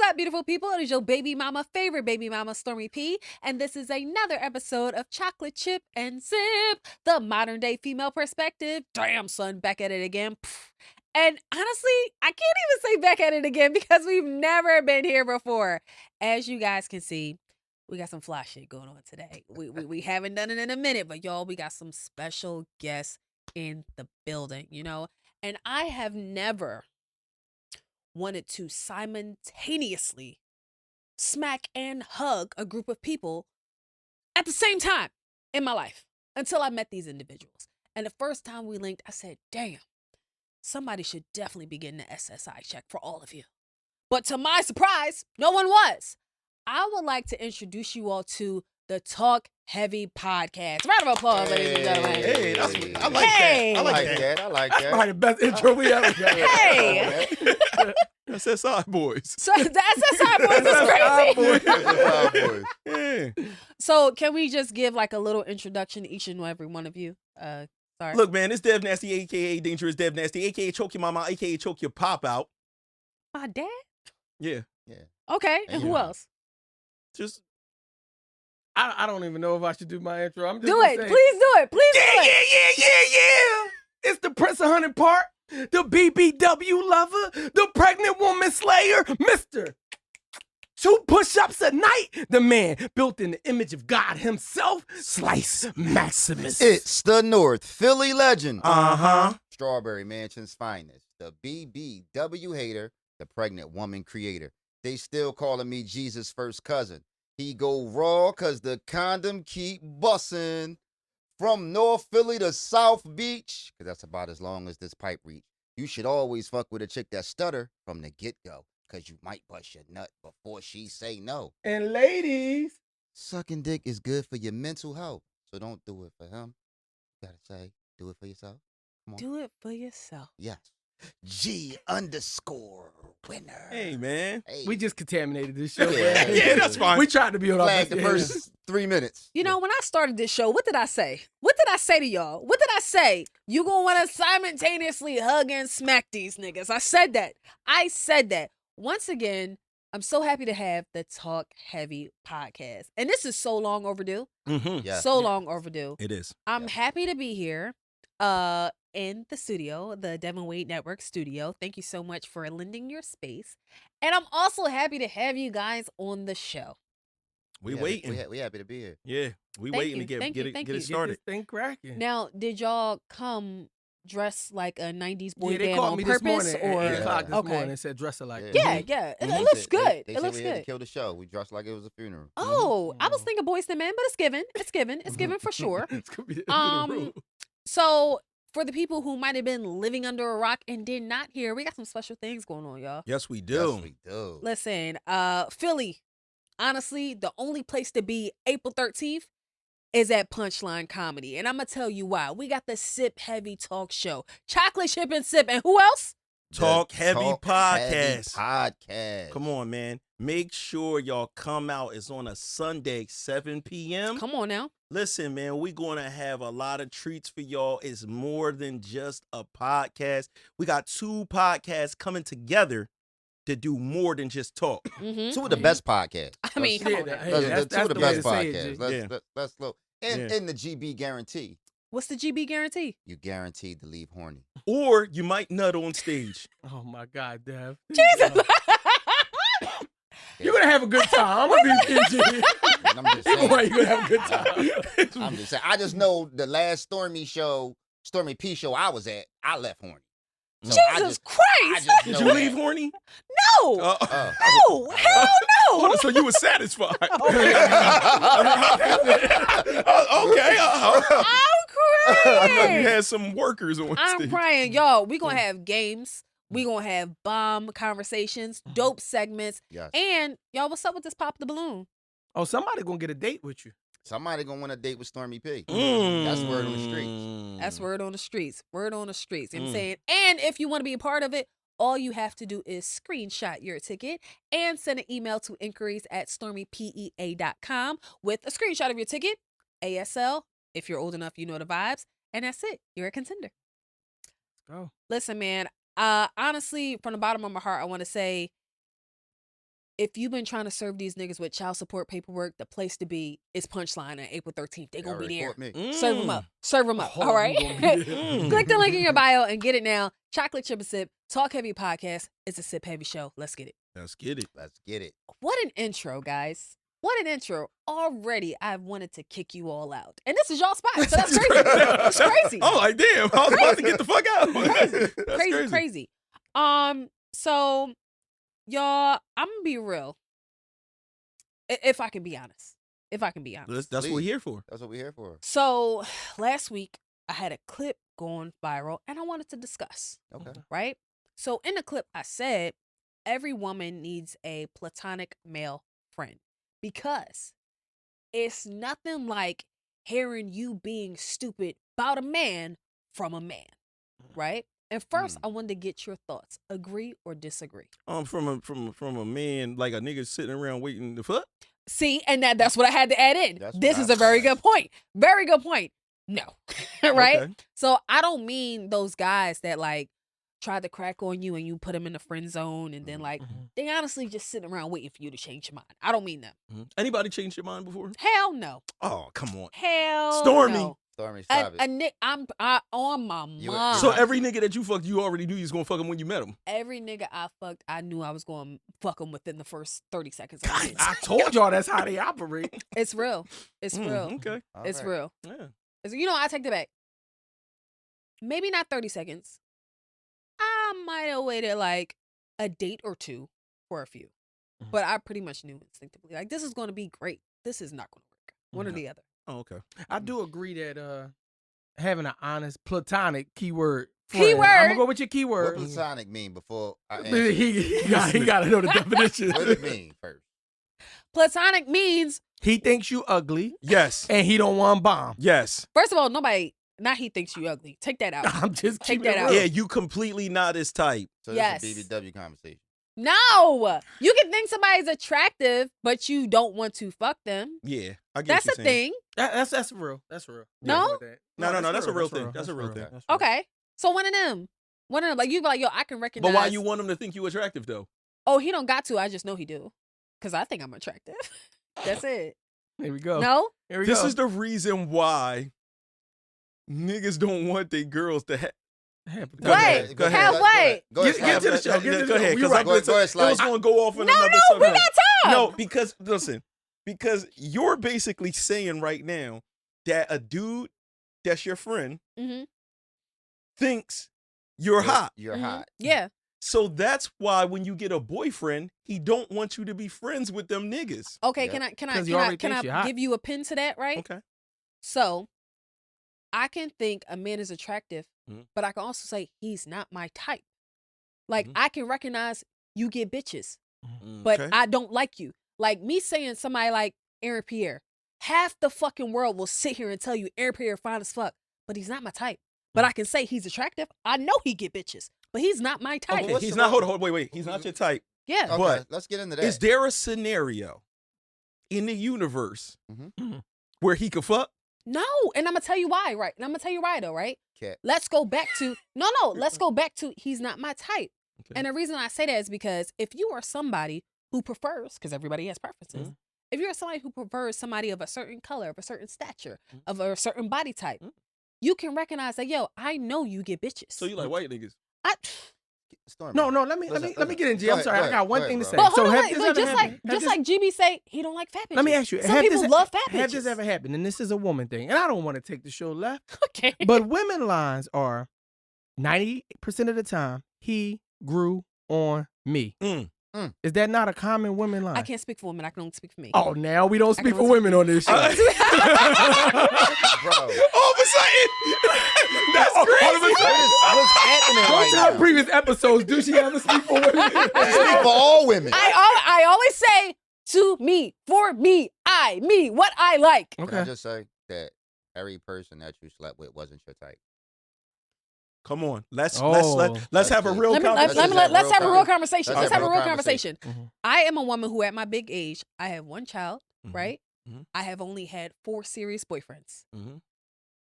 up, beautiful people? It is your favorite baby mama, Stormy P. And this is another episode of Chocolate Chip and Sip, the modern day female perspective. Damn, son, back at it again. Pfft. And honestly, I can't even say back at it again because we've never been here before. As you guys can see, we got some fly shit going on today. We haven't done it in a minute, but y'all, we got some special guests in the building, you know? And I have never wanted to simultaneously smack and hug a group of people at the same time in my life until I met these individuals. And the first time we linked, I said, damn, somebody should definitely be getting an SSI check for all of you. But to my surprise, no one was. I would like to introduce you all to the Talk Heavy Podcast. Round of applause, ladies and gentlemen. Hey, I like that. I like that. That's probably the best intro we ever got. Hey. SSI boys. So the SSI boys is crazy. SSI boys. Yeah. So can we just give like a little introduction to each and every one of you? Sorry. Look, man, it's Dev Nasty, a.k.a. Dangerous Dev Nasty, a.k.a. Choke Your Mama, a.k.a. Choke Your Pop Out. My dad? Yeah. Okay, and who else? Just I don't even know if I should do my intro. I'm just Do gonna it. say, Please do it. Please do it. Yeah. It's the Prince of Hunting Park, the BBW lover, the pregnant woman slayer, Mr. 2 push-ups a night, the man built in the image of God himself, Slice Maximus. It's the North Philly legend. Uh-huh. Strawberry Mansion's finest. The BBW hater, the pregnant woman creator. They still calling me Jesus' first cousin. He go raw cause the condom keep bussin'. From North Philly to South Beach, cause that's about as long as this pipe reach. You should always fuck with a chick that stutter from the get-go, cause you might bust your nut before she say no. And ladies, Sucking dick is good for your mental health, so don't do it for him. You gotta say, do it for yourself. Come on. Do it for yourself. Yes. G_winner. Hey, man. Hey. we just contaminated this show. Yeah. man. Yeah, that's fine. We tried to be on our Flag best the first 3 minutes. You know, when I started this show, what did I say? What did I say to y'all? What did I say? You gonna want to simultaneously hug and smack these niggas. I said that. Once again, I'm so happy to have the Talk Heavy Podcast. And this is so long overdue. Mm-hmm. Yeah. So long overdue. It is. I'm happy to be here in the studio, the Devin Wade Network studio. Thank you so much for lending your space. And I'm also happy to have you guys on the show. We waiting. We happy to be here. Yeah. We Thank waiting you, to thank get you, thank it you. Get started. this thing cracking. Now, did y'all come dressed like a 90s boy Yeah, they band called on me this purpose? morning or at 8 o'clock this okay. morning and said dress it like Yeah. Yeah, It They looks said- good. They It said looks we had to good. kill the show. We dressed like it was a funeral. Oh, I was Mhm. thinking Boys to Men, but it's given. It's given for sure. It's gonna be the end of the Um, rule. So for the people who might have been living under a rock and did not hear, we got some special things going on, y'all. Yes, we do. Yes, we do. Listen, Philly, honestly, the only place to be April 13th is at Punchline Comedy. And I'm going to tell you why. We got the Sip Heavy Talk Show. Chocolate Chip and Sip. And who else? Talk Heavy Heavy Podcast. Podcast. Come on, man. Make sure y'all come out. It's on a Sunday, 7 p.m. Come on now. Listen, man, we're going to have a lot of treats for y'all. It's more than just a podcast. We got 2 podcasts coming together to do more than just talk. Mm-hmm. 2 of the best podcasts. I mean, come Yeah, on now. hey, That's that's 2 of the the way best to say it, podcasts. G. Let's look. And Yeah. in the GB guarantee, What's the GB guarantee? you guaranteed to leave horny. Or you might nut on stage. Oh my God, Dev. Jesus. You're gonna have a good time. I'm gonna be PG. And I'm just You're saying. gonna have a good time. I'm just saying. I just know the last Stormy P show I was at, I left horny. So I Jesus just Christ. know Did you that. leave horny? No. Oh. No. Hell Hold no. on, so you were satisfied. Okay. I'm I know crying. you had some workers on I'm stage. crying. Y'all, we going to have games. We going to have bomb conversations, dope segments. Yes. And y'all, what's up with this Pop the Balloon? Oh, somebody gonna get a date with you. Somebody gonna want a date with Stormy P. Mm. That's word on the streets. That's word on the streets. Word on the streets. You know what I'm Mm. saying? And if you want to be a part of it, all you have to do is screenshot your ticket and send an email to inquiries@stormypea.com with a screenshot of your ticket, ASL. If you're old enough, you know the vibes. And that's it. You're a contender. Go. Listen, man, honestly, from the bottom of my heart, I want to say if you've been trying to serve these niggas with child support paperwork, the place to be is Punchline on April 13th. They gonna be there. Serve them up. Serve them up. Oh, All right. you gonna be there. Click the link in your bio and get it now. Chocolate Chip and Sip, Talk Heavy Podcast. It's a sip heavy show. Let's get it. Let's get it. Let's get it. What an intro, guys. What an intro. Already, I've wanted to kick you all out. And this is y'all spot, so that's crazy. It's crazy. I'm like, damn, I was about to get the fuck out. That's Crazy. So, y'all, I'm going to be real. If I can be honest. That's what we're here for. That's what we're here for. So, last week, I had a clip going viral, and I wanted to discuss. Okay. Right? So, in the clip, I said, every woman needs a platonic male friend because it's nothing like hearing you being stupid about a man from a man, right? And first, I wanted to get your thoughts. Agree or disagree? From a man, like a nigga sitting around waiting to fuck. See, and that's what I had to add in. That's This what is I a very said. good point. Very good point. No, right? Okay. So I don't mean those guys that like try to crack on you and you put them in the friend zone and then like they honestly just sitting around waiting for you to change your mind. I don't mean them. Anybody changed your mind before? Hell no. Oh, come on. Hell Stormy. no. Stormy, stop it. I'm on my You- mom. So every nigga that you fucked, you already knew you was gonna fuck him when you met him. Every nigga I fucked, I knew I was going to fuck him within the first 30 seconds. Of the I told y'all that's how they operate. It's real. It's real. Okay. All It's right. real. Yeah. You know, I take that back. Maybe not 30 seconds. I might have waited like a date or two for a few. But I pretty much knew instinctively. Like, this is going to be great. This is not going to work. One or the other. Oh, okay. I do agree that having an honest platonic keyword. Keyword? I'm gonna go with your What keyword. platonic mean before I answer? he got to know the definition. What does it mean first? Platonic means, He thinks you ugly Yes. and he don't want bomb. Yes. first of all, not he thinks you ugly. Take that out. I'm just Take keeping that it out. real. Yeah, you completely not his type. So Yes. this is a BBW conversation. No. You can think somebody's attractive, but you don't want to fuck them. Yeah, I get That's what a you're saying. thing. That's real. That's real. No? I'm with that. No, that's a real thing. That's a real thing. That's real. Okay. So one of them. Like, you be like, yo, I can recognize. But why you want him to think you attractive though? Oh, he don't got to. I just know he do. Because I think I'm attractive. That's it. Here we go. No? Here we This go. is the reason why niggas don't want their girls to have. Wait, Go ahead. Go ahead. have what? Go ahead. Get to the show. Get to the Go ahead, show. because You I'm right. Go ahead, it was Slide. going to go off in No, another we subject. got time. No, because listen, because you're basically saying right now that a dude that's your friend Mm-hmm. thinks you're hot. You're hot. Yeah. So that's why when you get a boyfriend, he don't want you to be friends with them niggas. Okay, Yeah. can I 'Cause you already think you're hot. give you a pin to that, right? Okay. So I can think a man is attractive, Mhm. but I can also say he's not my type. Like, Mhm. I can recognize you get bitches, Mm, but okay. I don't like you. Like me saying somebody like Aaron Pierre, half the fucking world will sit here and tell you Aaron Pierre fine as fuck, but he's not my type. But I can say he's attractive. I know he get bitches, but he's not my type. Okay, what's he's the not. wrong- Hold on, wait. He's not your type. Yeah. Okay, But let's get into that. Is there a scenario in the universe Mhm. where he could fuck? No, and I'm gonna tell you why, right? And I'm gonna tell you why though, right? Cat. Let's go back to let's go back to he's not my type. Okay. And the reason I say that is because if you are somebody who prefers, because everybody has preferences, if you're somebody who prefers somebody of a certain color, of a certain stature, of a certain body type, you can recognize that, yo, I know you get bitches. So you like white niggas? Stormy. No, let me get in, G. I'm Go sorry. ahead, I got one go thing ahead, to say. bro. But hold on, have wait, this but ever happened? just like GB say, he don't like fat bitches. Let me ask you. Some have people this, love fat bitches. Have this ever happened? And this is a woman thing. And I don't want to take the show left. Okay. But women lines are 90% of the time, he grew on me. Is that not a common women line? I can't speak for women. I can only speak for me. Oh, now we don't I speak can for only women on this show. Bro. All of a sudden, that's crazy. All of a sudden, What's happening don't right tell now? previous episodes, do she ever speak for women? Speak for all women. I always say to me, for me, me, what I like. Can I Okay. just say that every person that you slept with wasn't your type? Come on, let's Oh. have a real Let's conversation. have a real conversation. Let's Let's have a real real conversation. Mhm. I am a woman who, at my big age, I have one child, Mhm. right? Mhm. I have only had 4 serious boyfriends. Mhm. So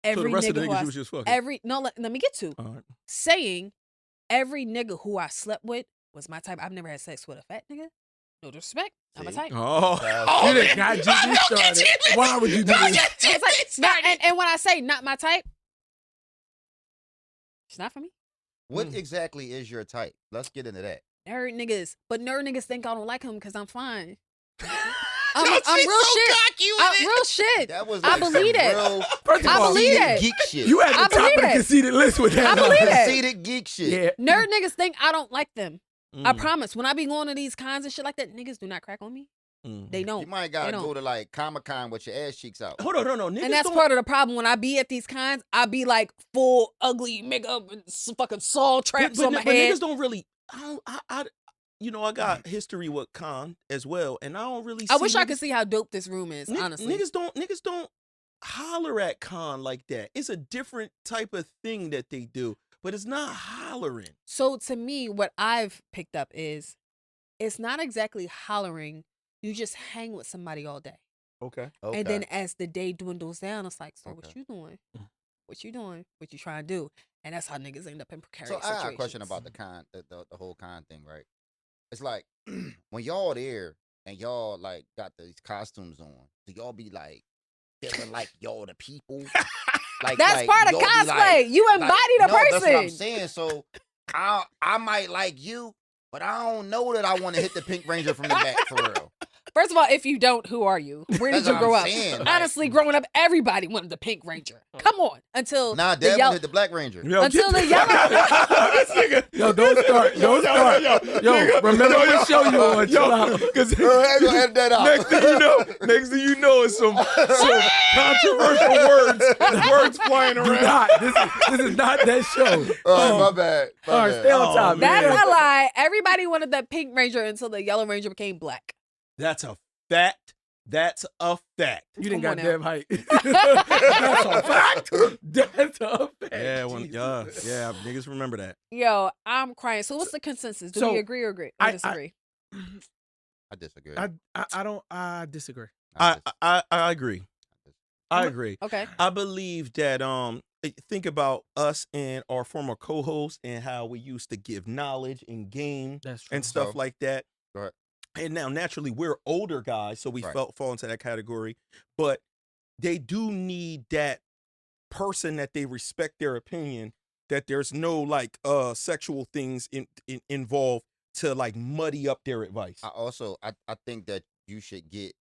Every the rest of the nigga who niggas I, you was just fucking. let me get to All right. saying every nigga who I slept with was my type. I've never had sex with a fat nigga, No disrespect. Not my See? type. Oh, You done got GG started. Why would you do this? It's like, and when I say not my type, it's not for me. What exactly is your type? Let's get into that. Nerd niggas. But nerd niggas think I don't like him because I'm fine. Yo, I'm she's real so shit. cocky with I'm it. real shit. That was I like believe some it. real First of I all, believe conceited it. geek shit. you at the I top of believe the it. conceited list with that. I believe it. Conceited geek shit. Yeah. Nerd niggas think I don't like them. I Mm, promise. When I be going to these cons and shit like that, niggas do not crack on me. mm. They don't. You might They gotta don't. go to like Comic-Con with your ass cheeks out. Hold on, no, niggas And that's don't. part of the problem. When I be at these cons, I be like full ugly makeup and fucking saw traps on my but head. niggas don't really. I got history with con as well, and I don't really. I see wish I niggas- could see how dope this room is, honestly. Niggas don't holler at con like that. It's a different type of thing that they do, but it's not hollering. So to me, what I've picked up is it's not exactly hollering. You just hang with somebody all day. Okay. Okay. And then as the day dwindles down, it's like, so what Okay. you doing? What you doing? What you trying to do? And that's how niggas end up in precarious So I situations. have a question about the whole con thing, right? It's like when y'all there and y'all like got these costumes on, do y'all be like feeling like y'all the people? Like That's part of y'all be cosplay. like- You embody the no, person. That's what I'm saying. So I might like you, but I don't know that I want to hit the Pink Ranger from the back for real. First of all, if you don't, who are you? Where did That's you what grow I'm up? saying, like- Honestly, growing up, everybody wanted the Pink Ranger. Come on, until Nah, the Dad yellow. wanted the Black Ranger. Until the yellow. This nigga. Yo, don't start. Don't start. Yo, remember what show you on. Chill out. Because I ain't gonna edit that out. next thing you know, is some controversial words flying Do around. not. This is not that show. All right, my bad. All right, stay on Oh, top, man. That's a lie. Everybody wanted the Pink Ranger until the Yellow Ranger became black. That's a fact. That's a fact. You didn't Come got on now. damn height. That's a fact. That's a fact. Yeah, Jesus. niggas remember that. Yo, I'm crying. So what's the consensus? Do So, we agree or I- disagree? I disagree. I disagree. I agree. I agree. Okay. I believe that think about us and our former co-host and how we used to give knowledge and game That's true. and stuff So- like that. Right. And now naturally we're older guys, so we Right. fall into that category. But they do need that person that they respect their opinion, that there's no like sexual things involved to like muddy up their advice. I think that you should get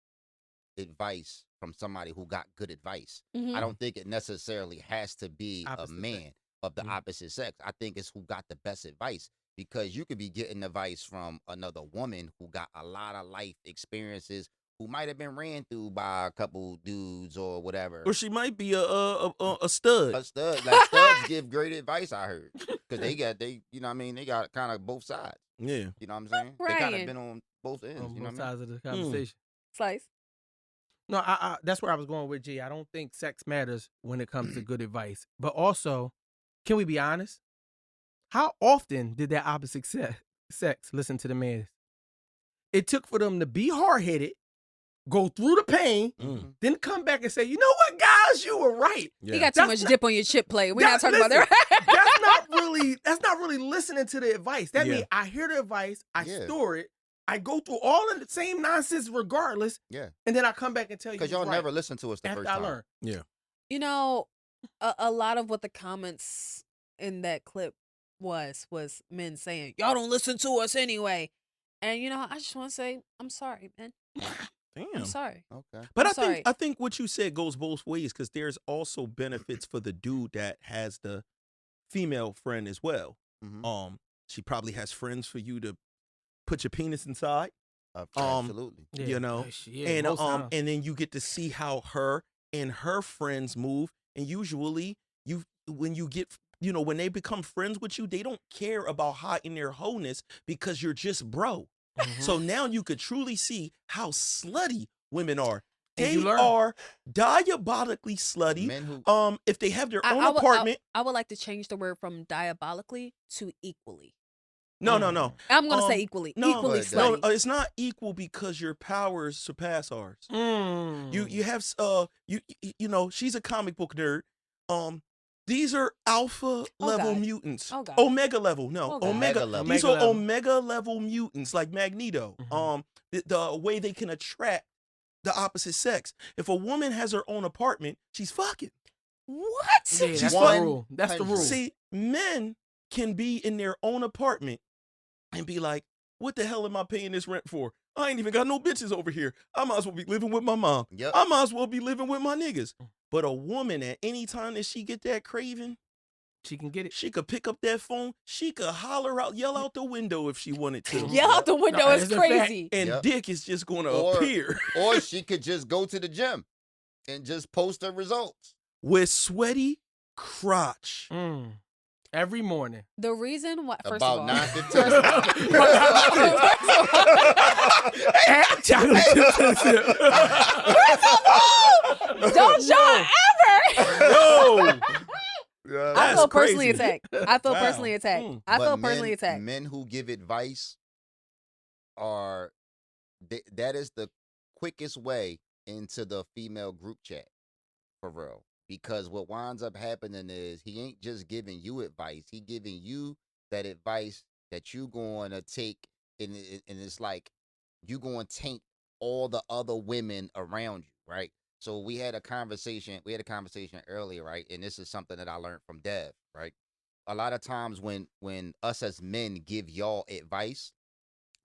advice from somebody who got good advice. Mhm. I don't think it necessarily has to be Opposite a man sex. of the Mhm. opposite sex. I think it's who got the best advice, because you could be getting advice from another woman who got a lot of life experiences, who might have been ran through by a couple dudes or whatever. Or she might be a stud. A stud, like studs give great advice, I heard, because they you know what I mean, they got kind of both sides. Yeah. You know what I'm saying? They kind of Ryan. been on both ends. On You know both what I mean? sides of the conversation. Slice. No, I that's where I was going with G. I don't think sex matters when it comes to good advice. But also, can we be honest? How often did that opposite sex listen to the man? It took for them to be hard-headed, go through the pain, Mm. then come back and say, you know what, guys, you were right. Yeah. You got too That's much not- dip on your chip plate. We're not That- talking about that. That's not really listening to the advice. That Yeah. means I hear the advice, I Yeah. store it, I go through all of the same nonsense regardless, Yeah. and then I come back and tell you Because y'all right never listen to us the after first I time. learn. You know, a lot of what the comments in that clip was men saying, y'all don't listen to us anyway. And you know, I just want to say, I'm sorry, man. Damn. I'm sorry. Okay. But I'm sorry. I think what you said goes both ways, because there's also benefits for the dude that has the female friend as well. Mhm. She probably has friends for you to put your penis inside, Absolutely. you know, Yeah, and most times. and then you get to see how her and her friends move. And usually, when you get, when they become friends with you, they don't care about hiding their wholeness because you're just bro. Mhm. So now you could truly see how slutty women are. And They you learn. are diabolically slutty. Men who If they have their I- own I would- apartment. I would like to change the word from diabolically to equally. No. I'm going to say Um, equally. no, Equally but No, slutty. it's not equal because your powers surpass ours. Mm. You have she's a comic book nerd. These are alpha level God. mutants. Oh, God. Omega level. No, Oh, God. omega. level. These Omega are level. omega level mutants like Magneto. Mhm. The way they can attract the opposite sex. If a woman has her own apartment, she's fucking. What? Yeah, She's that's fun. the rule. That's the rule. See, men can be in their own apartment and be like, what the hell am I paying this rent for? I ain't even got no bitches over here. I might as well be living with my mom. Yep. I might as well be living with my niggas. But a woman, at any time that she get that craving, She can get it. she could pick up that phone. She could holler out, yell out the window if she wanted to. Yell out the window No, is it's a fact. crazy. And Yep. dick is just going to Or- appear Or she could just go to the gym and just post her results. with sweaty crotch. Every morning. The reason why, first About of all, 9 to 10. first of all, Chocolate chip to the sip. don't y'all ever. No. I That's feel personally crazy. attacked. I feel Wow. personally attacked. Mm. I But feel personally attacked. Men who give advice are that is the quickest way into the female group chat, for real. Because what winds up happening is he ain't just giving you advice; he giving you that advice that you going to take, and it's like you going to taint all the other women around you, right? So we had a conversation. We had a conversation earlier, right? And this is something that I learned from Dev, right? A lot of times when us as men give y'all advice,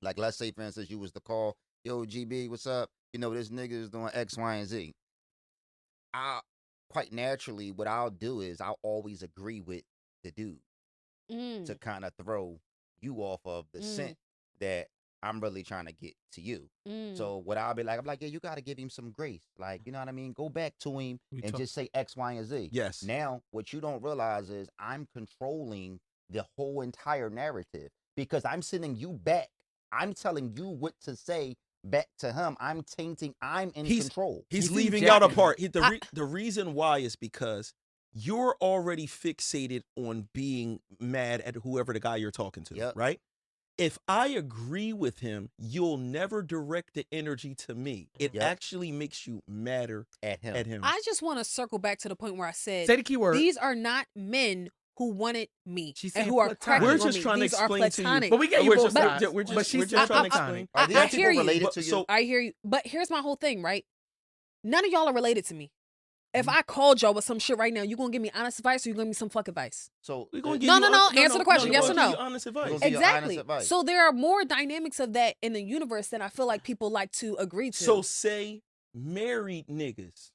like let's say for instance you was to call, yo GB, what's up? You know this nigga is doing X, Y, and Z. I quite naturally what I'll do is I'll always agree with the dude to kind of throw you off of the scent that I'm really trying to get to you. So what I'll be like, I'm like, yeah, you got to give him some grace. Like, you know what I mean? Go back to him and just say X, Y, and Z. Yes. Now, what you don't realize is I'm controlling the whole entire narrative because I'm sending you back. I'm telling you what to say back to him. I'm tainting. I'm in control. He's He's leaving out a injecting. part. The reason why is because you're already fixated on being mad at whoever the guy you're talking to, Yep. right? If I agree with him, you'll never direct the energy to me. It Yep. actually makes you madder At him. at him. I just want to circle back to the point where I said Say the key word. these are not men who wanted me She and said who are platonic. pregnant We're with just me. trying to These are explain to you. platonic. But we get you We're both just- sides. we're just- but she's we're just still trying to platonic. Are these I people hear you, related but- to you? so- I hear you. But here's my whole thing, right? None of y'all are related to me. If I called y'all with some shit right now, you gonna give me honest advice or you gonna give me some fuck advice? So We're gonna give No, you no, no. Answer the question. we're Yes gonna or give no? you honest advice. We're gonna give you honest Exactly. advice. So there are more dynamics of that in the universe than I feel like people like to agree to. So say married niggas.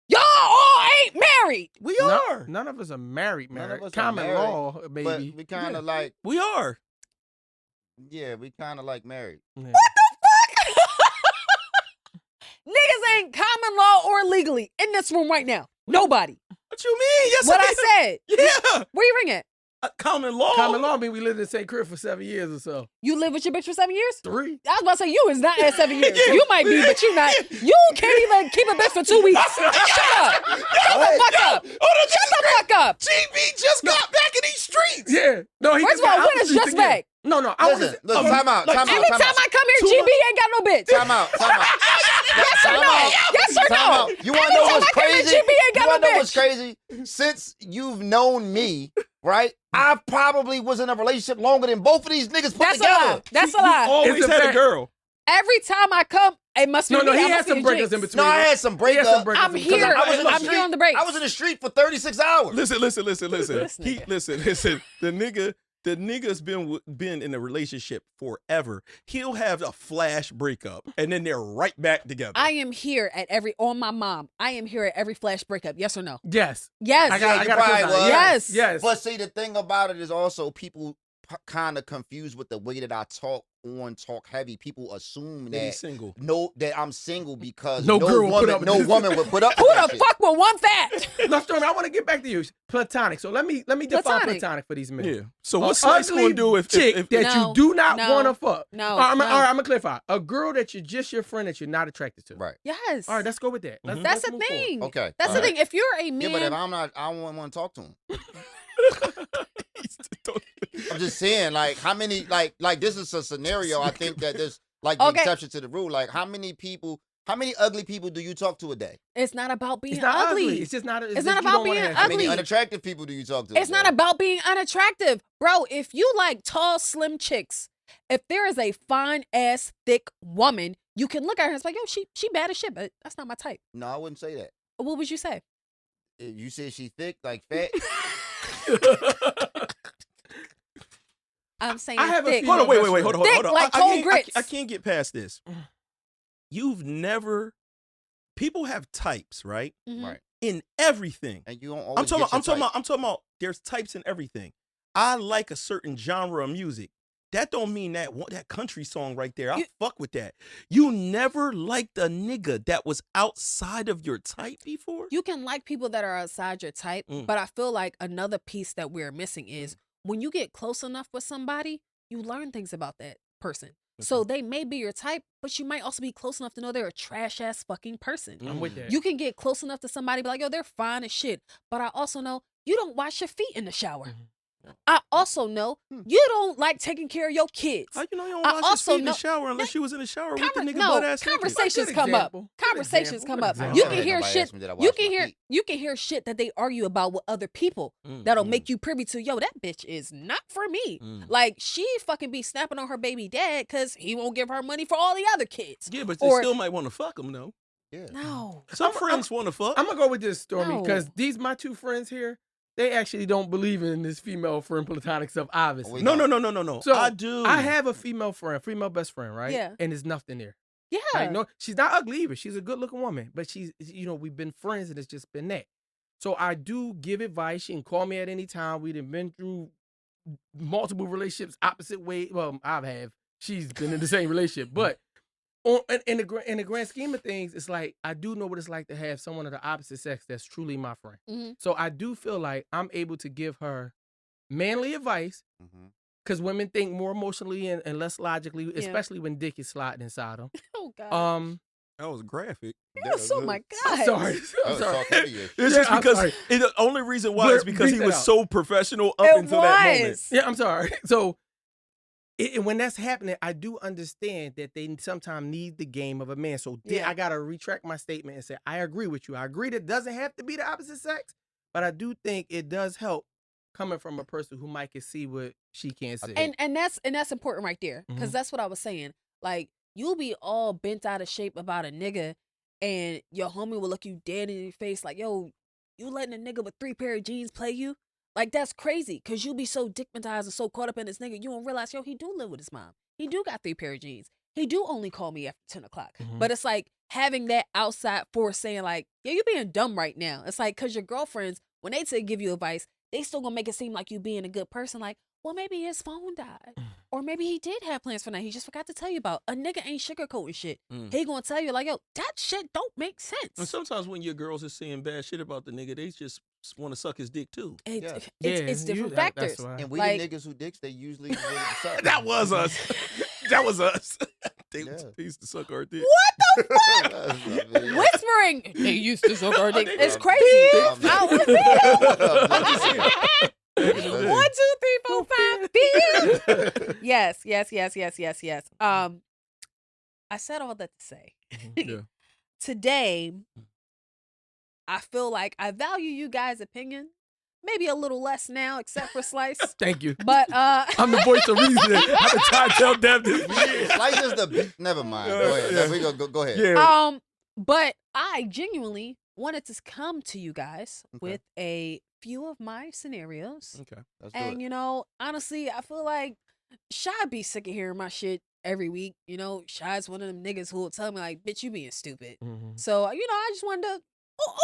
y'all all ain't married. We No- are. None of us are married. None of Married. us are Common married, law, but baby. we kind Yeah. of like, We are. yeah, we kind of like married. Yeah. Niggas ain't common law or legally in this room right now. Nobody. What you mean? Yes, What I I said. Yeah. Where you ring at? Common law. Common law mean we lived in the same crib for 7 years or so. You live with your bitch for 7 years? 3. I was about to say you is not at 7 years. Yeah. You might be, but you not. You can't even keep a bitch for 2 weeks. Shut up. Shut the fuck up. Shut the fuck up. GB just got back in these streets. Yeah. No, he First just of all, got when out is the streets just again. back? No, I was Listen, time out, like, time out, Every time time out. I come here, GB ain't got no bitch. Time out, time out. Yes or Time no? out. Yes or Time no? out. You want to Every know time what's I come here, crazy? GB ain't You got want no to know what's bitch. crazy? Since you've known me, right? I probably was in a relationship longer than both of these niggas put That's a together. lie. That's a lie. Always It's a had a fact. girl. Every time I come, it must be No, me. he I had must some be a breakups in jinx. between. No, I had some He had some breakups. breakups I'm in here. between. I was in the I'm here on the breaks. I was in the street for 36 hours. Listen. This He, nigga. listen. The nigga's been in a relationship forever. He'll have a flash breakup, and then they're right back together. I am here at on my mom. I am here at every flash breakup. Yes or no? Yes. Yes. I got you a probably question. was. Yes. Yes. But see, the thing about it is also people kind of confused with the way that I talk heavy. People assume that that he's single. that I'm single because No no, girl would put up woman, with no this. woman would put up Who with that the shit. fuck would want that? No, Stormy, I want to get back to you. Platonic. So let me define Platonic. platonic for these men. Yeah. So A what's Slice ugly gonna do if chick if that No, you do not no, want to fuck? no, All right, no. I'm gonna clarify. A girl that you're just your friend that you're not attracted to. Right. Yes. All right, let's go with that. Mhm. That's let's the move forward. thing. Okay. That's the all right. thing. If you're a Yeah, man, but if I'm not, I don't want to talk to him. Don't- I'm just saying, like, how many, like this is a scenario. I think that there's like the Okay. exception to the rule. Like, how many people How many ugly people do you talk to a day? It's not about being It's not ugly. ugly. It's just not. It's just not you about don't wanna being have How sex. many ugly. unattractive people do you talk to? It's not about being unattractive. Bro, if you like tall, slim chicks, if there is a fine ass, thick woman, you can look at her and say, yo, she bad as shit, but that's not my type. No, I wouldn't say that. What would you say? If you said she thick, like fat. I'm saying I have a thick. female Hold on, wait, best hold on, friend. Thick hold on. like I cold can't- grits. I can't get past this. You've never. People have types, right? Mhm. Right. In everything. And you don't always I'm talking get your about. type. I'm talking about. There's types in everything. I like a certain genre of music. That don't mean that country song right there. I fuck with that. You never liked a nigga that was outside of your type before? You can like people that are outside your type, but I feel like another piece that we're missing is when you get close enough with somebody, you learn things about that person. So they may be your type, but you might also be close enough to know they're a trash ass fucking person. I'm with that. You can get close enough to somebody, be like, yo, they're fine as shit. But I also know you don't wash your feet in the shower. I also know you don't like taking care of your kids. How you know you don't I wash your also feet in the know- shower unless you was in the shower with the nigga no, butt ass naked? conversations Good come up. example. Good Conversations example. come Good up. example. You I can don't hear nobody shit. asked me that I You wash can my hear feet. you can hear shit that they argue about with other people that'll make you privy to, yo, that bitch is not for me. Like she fucking be snapping on her baby dad because he won't give her money for all the other kids. Yeah, but they Or- still might want to fuck him though. Yeah. No. Some friends want to fuck. I'm gonna go with this, Stormy, No. because these my two friends here. They actually don't believe in this female friend platonic stuff, obviously. No. So I do. I have a female friend, female best friend, right? Yeah. And there's nothing there. Yeah. Like, no, she's not ugly either. She's a good looking woman, but she's, we've been friends and it's just been that. So I do give advice. She can call me at any time. We've been through multiple relationships, opposite way. Well, she's been in the same relationship, but in the grand scheme of things, it's like I do know what it's like to have someone of the opposite sex that's truly my friend. Mhm. So I do feel like I'm able to give her manly advice Mhm. because women think more emotionally and less logically, Yeah. especially when dick is sliding inside them. Oh God. That was graphic. Yes, oh my God. I'm sorry. That I'm was sorry. talk heavy as shit. It's Yeah, just I'm because sorry. the only reason why is because he Beat that was out. so professional up It until that moment. was. Yeah, I'm sorry. So when that's happening, I do understand that they sometimes need the game of a man. So Yeah. I gotta retract my statement and say I agree with you. I agree that it doesn't have to be the opposite sex, but I do think it does help coming from a person who might can see what she can't see. And that's important right there, because that's what I was saying. Like, you'll be all bent out of shape about a nigga, and your homie will look you dead in your face like, yo, you letting a nigga with 3 pair of jeans play you? Like, that's crazy, because you'll be so dickmatized and so caught up in this nigga, you don't realize, yo, he do live with his mom. He do got 3 pair of jeans. He do only call me after 10 o'clock. But it's like having that outside force saying like, yeah, you being dumb right now. It's like, because your girlfriends, when they say give you advice, they still gonna make it seem like you being a good person. Like, well, maybe his phone died. Or maybe he did have plans for that. He just forgot to tell you about. A nigga ain't sugarcoating shit. He gonna tell you like, yo, that shit don't make sense. And sometimes when your girls are saying bad shit about the nigga, they just want to suck his dick too. It's different factors. And we Like- the niggas who dicks, they usually ready to suck. That was us. That was us. They Yeah. used to suck our dick. What the fuck? That's Whispering. They used to suck our dick. They- It's Beep. crazy. I'm 1, 2, 3, 4, 5. Beep. Yes. I said all that to say. Yeah. Today, I feel like I value you guys' opinion. Maybe a little less now, except for Slice. Thank you. But I'm the voice of reason. I've been trying to tell Dev this for years. Slice is the never mind. Go ahead. Yeah. We go ahead. Yeah. but I genuinely wanted to come to you guys Okay. with a few of my scenarios. Okay. Let's do And it. you know, honestly, I feel like Shy be sick of hearing my shit every week. You know, Shy's one of them niggas who will tell me like, bitch, you being stupid. So, you know, I just wanted to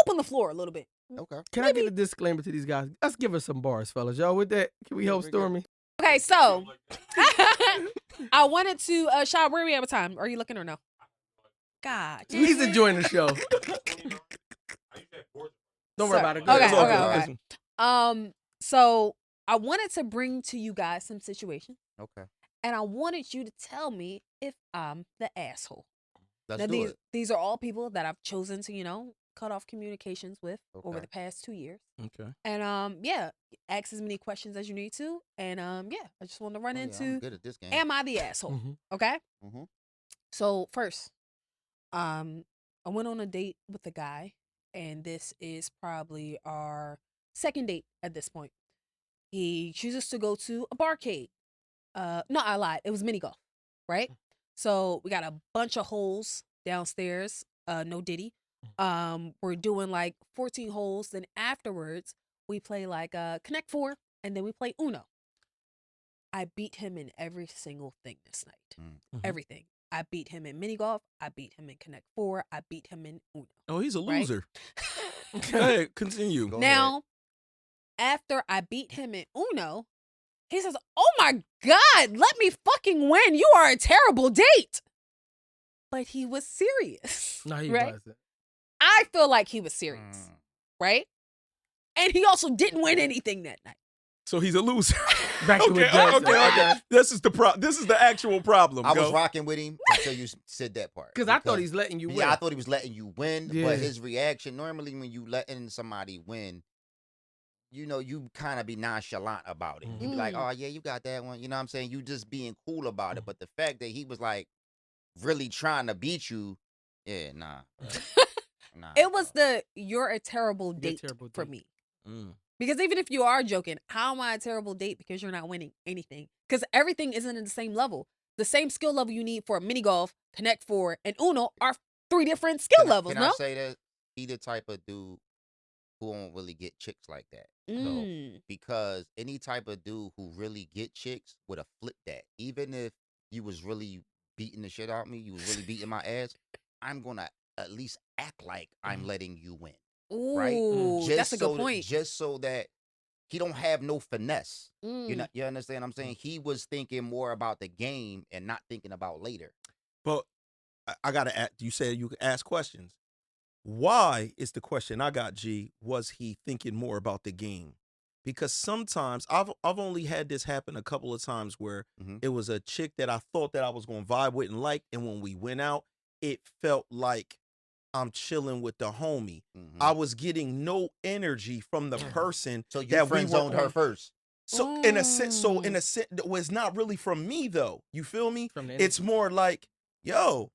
open the floor a little bit. Okay. Can I give a disclaimer to these guys? Let's give us some bars, fellas. Y'all with that? Can we help we good. Stormy? Okay, so I wanted to Shy, where are we at time? Are you looking or no? God. He's enjoying the show. Don't worry about it. Go Okay, ahead. okay, okay. So I wanted to bring to you guys some situation, Okay. and I wanted you to tell me if I'm the asshole. Let's Now do it. these are all people that I've chosen to, you know, cut off communications with over Okay. the past 2 years. Okay. And yeah, ask as many questions as you need to. And yeah, I just want to run Oh, yeah, I'm into good at this game. am I the asshole? Mhm. Okay? Mhm. So first, I went on a date with a guy, and this is probably our second date at this point. He chooses to go to a barcade. No, I lied. It was mini golf, right? So we got a bunch of holes downstairs. No Diddy. We're doing like 14 holes. Then afterwards, we play like Connect Four, and then we play Uno. I beat him in every single thing this night. Everything. I beat him in mini golf. I beat him in Connect Four. I beat him in Uno. Oh, he's a Right? loser. Go ahead, continue. Go Now, after I beat him in Uno, he says, "Oh my God, let me fucking win. You are a terrible date." But he was serious. No, he right? wasn't. I feel like he was serious, right? And he also didn't win anything that night. So he's a loser. Back to okay, what Dad okay. said. This is the actual problem. I Go. was rocking with him until you said that part. Because I thought he's letting you win. Yeah, I thought he was letting you win, Yeah. but his reaction, normally when you letting somebody win, you know, you kind of be nonchalant about it. You be like, oh, yeah, you got that one. You know what I'm saying? You just being cool about it. But the fact that he was like really trying to beat you, yeah, nah. bro. Nah, It was bro. the "you're a terrible You're a date" terrible for date. me. Mm. Because even if you are joking, how am I a terrible date because you're not winning anything? Because everything isn't at the same level. The same skill level you need for mini golf, Connect Four, and Uno are 3 different skill levels, Can no? I say that he the type of dude who don't really get chicks like that? Mm. Because any type of dude who really get chicks would have flipped that. Even if you was really beating the shit out of me, you was really beating my ass, I'm gonna at least act like I'm letting you win. Right? Ooh, that's a good point. Just so that he don't have no finesse. Mm. You understand what I'm saying? He was thinking more about the game and not thinking about later. But I gotta ask. You said you could ask questions. Why is the question I got? G, was he thinking more about the game? Because sometimes I've only had this happen a couple of times where it was a chick that I thought that I was gonna vibe with and like, and when we went out, it felt like I'm chilling with the homie. I was getting no energy from the person. So you that friend we were zoned her on. first. So in a sense, it was not really from me though. You feel me? From the It's energy. more like, yo,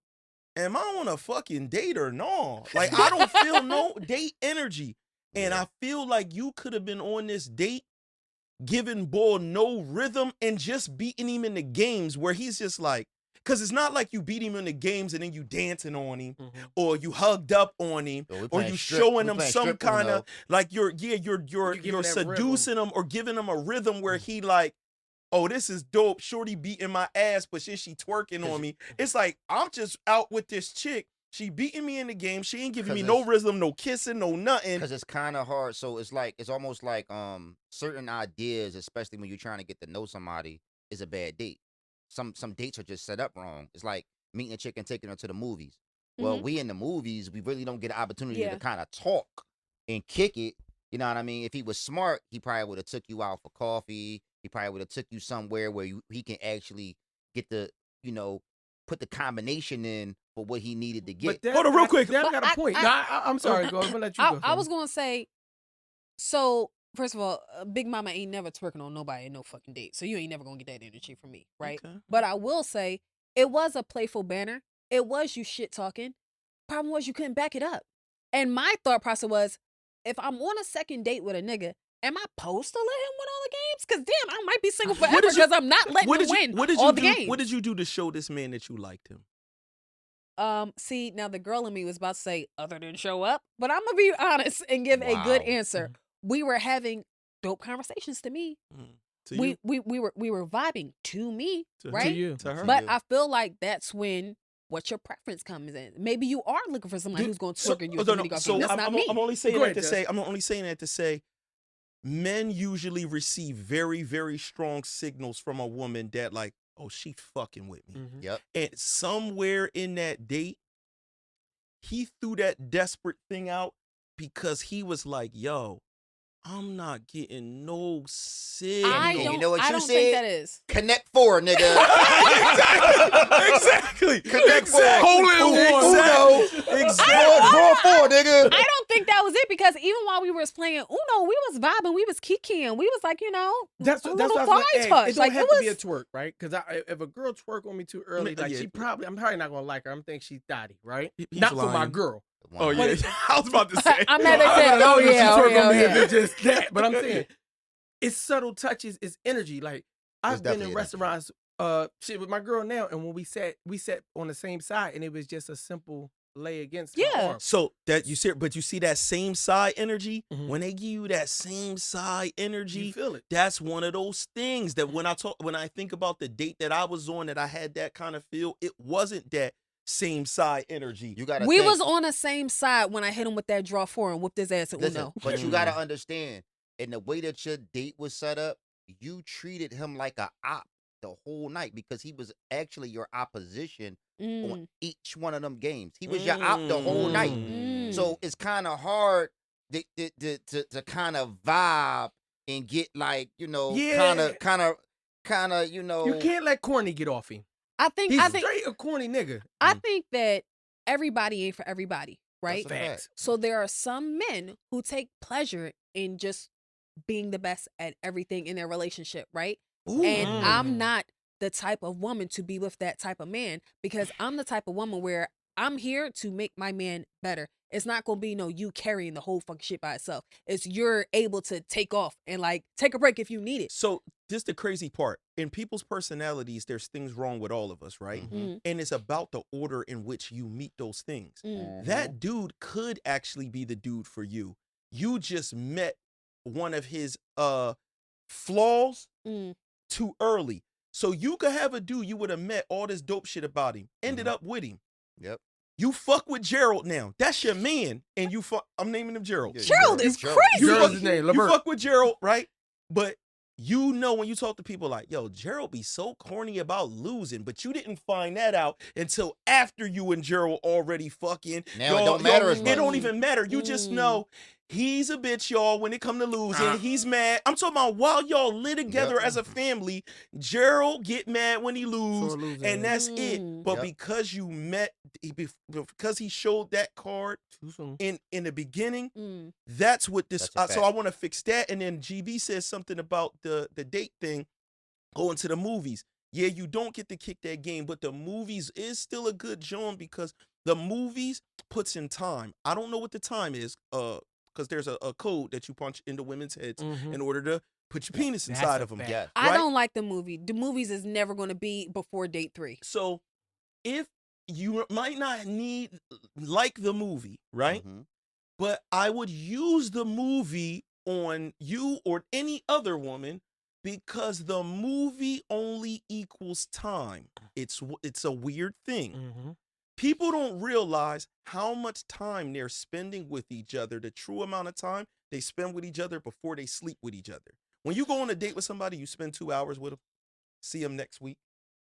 am I on a fucking date or no? Like I don't feel no date energy. And I feel like you could have been on this date giving Bull no rhythm and just beating him in the games where he's just like, because it's not like you beat him in the games and then you dancing on him or you hugged up on him or you showing him some kind of like you're seducing him or giving him a rhythm where he like, oh, this is dope. Shorty beating my ass, but shit, she twerking on me. It's like I'm just out with this chick. She beating me in the game. She ain't giving me no rhythm, no kissing, no nothing. Because it's kind of hard. So it's almost like certain ideas, especially when you're trying to get to know somebody, is a bad date. Some dates are just set up wrong. It's like meeting a chick and taking her to the movies. Well, we in the movies, we really don't get an opportunity to kind of talk and kick it. You know what I mean? If he was smart, he probably would have took you out for coffee. He probably would have took you somewhere where he can actually get the, put the combination in for what he needed to get. Hold on real quick. Dad got a point. I'm sorry. Go. I'm gonna let you go. I was gonna say, so first of all, Big Mama ain't never twerking on nobody in no fucking date, so you ain't never gonna get that energy from me, right? Okay. But I will say, it was a playful banner. It was you shit talking. Problem was you couldn't back it up. And my thought process was, if I'm on a second date with a nigga, am I supposed to let him win all the games? Because damn, I might be single forever because I'm not letting him win all the games. What did you do to show this man that you liked him? See, now the girl in me was about to say other than show up, but I'm gonna be honest and give a good answer. We were having dope conversations to me. We were vibing to me, right? To you. To her. But I feel like that's when what your preference comes in. Maybe you are looking for somebody who's going to twerk in you. So that's not me. I'm only saying Go that ahead, to say. I'm only saying that to say. Men usually receive very, very strong signals from a woman that like, oh, she fucking with me. Yep. And somewhere in that date, he threw that desperate thing out because he was like, yo, I'm not getting no signal. I you don't. know what I you don't said? think that is. Connect 4, nigga. Exactly. Connect 4. Hole in one. Uno. Exactly. Draw 4, nigga. I don't think that was it because even while we was playing Uno, we was vibing, we was kikiing, we was like, That's a what little I was fly gonna ask. touch. It don't Like have it to was. be a twerk, right? Because if a girl twerk on me too early, like Yeah. I'm probably not gonna like her. I'm thinking she's thotty, right? He's Not for my lying. girl. Oh yeah, I was about to say. I'm mad they said, I oh don't know if she yeah, twerk on me if yeah. it's just that. But I'm saying, it's subtle touches, it's energy. Like I've been in definitely energy. restaurants, shit with my girl now, and when we sat on the same side, and it was just a simple lay against my Yeah. arm. So that you see, but you see that same side energy Mhm. when they give you that same side energy. You feel it. That's one of those things that when I think about the date that I was on that I had that kind of feel, it wasn't that same side energy. You gotta We think. was on the same side when I hit him with that draw 4 and whooped his ass at Listen, Uno. but you gotta understand, in the way that your date was set up, you treated him like a op the whole night because he was actually your opposition on each one of them games. He was your op the whole night. Mm. So it's kind of hard to kind of vibe and get like, Yeah. kind of, You can't let corny get off him. I think He's I think straight a corny nigga. I think that everybody ain't for everybody, right? That's a fact. Facts. So there are some men who take pleasure in just being the best at everything in their relationship, right? And I'm not the type of woman to be with that type of man because I'm the type of woman where I'm here to make my man better. It's not gonna be you carrying the whole fucking shit by itself. It's you're able to take off and like take a break if you need it. So this the crazy part. In people's personalities, there's things wrong with all of us, right? Mm. And it's about the order in which you meet those things. Mm. That dude could actually be the dude for you. You just met one of his flaws Mm. too early. So you could have a dude you would have met all this dope shit about him, ended up with him. Yep. You fuck with Gerald now. That's your man. And you fuck, I'm naming him Gerald. Yeah, Gerald is Gerald. crazy. You Gerald's fuck, his name, you Levert. fuck with Gerald, right? But you know when you talk to people like, yo, Gerald be so corny about losing, but you didn't find that out until after you and Gerald already fucking. Now it don't matter as It much. don't even matter. You just know he's a bitch, y'all, when it come to losing. He's mad. I'm talking about while y'all live together Yep. as a family, Gerald get mad when he lose, Sore loser. and that's it. But Yep. because you met, because he showed that card Too soon. in the beginning, Mm. that's what this. That's a So fact. I want to fix that. And then GB says something about the date thing, going to the movies. Yeah, you don't get to kick that game, but the movies is still a good joint because the movies puts in time. I don't know what the time is, because there's a code that you punch into women's heads Mhm. in order to put your penis That's inside a of them. fact. Yes. I Right? don't like the movie. The movies is never going to be before date 3. So if you might not like the movie, right? Mhm. But I would use the movie on you or any other woman because the movie only equals time. It's a weird thing. Mhm. People don't realize how much time they're spending with each other, the true amount of time they spend with each other before they sleep with each other. When you go on a date with somebody, you spend 2 hours with them, see them next week,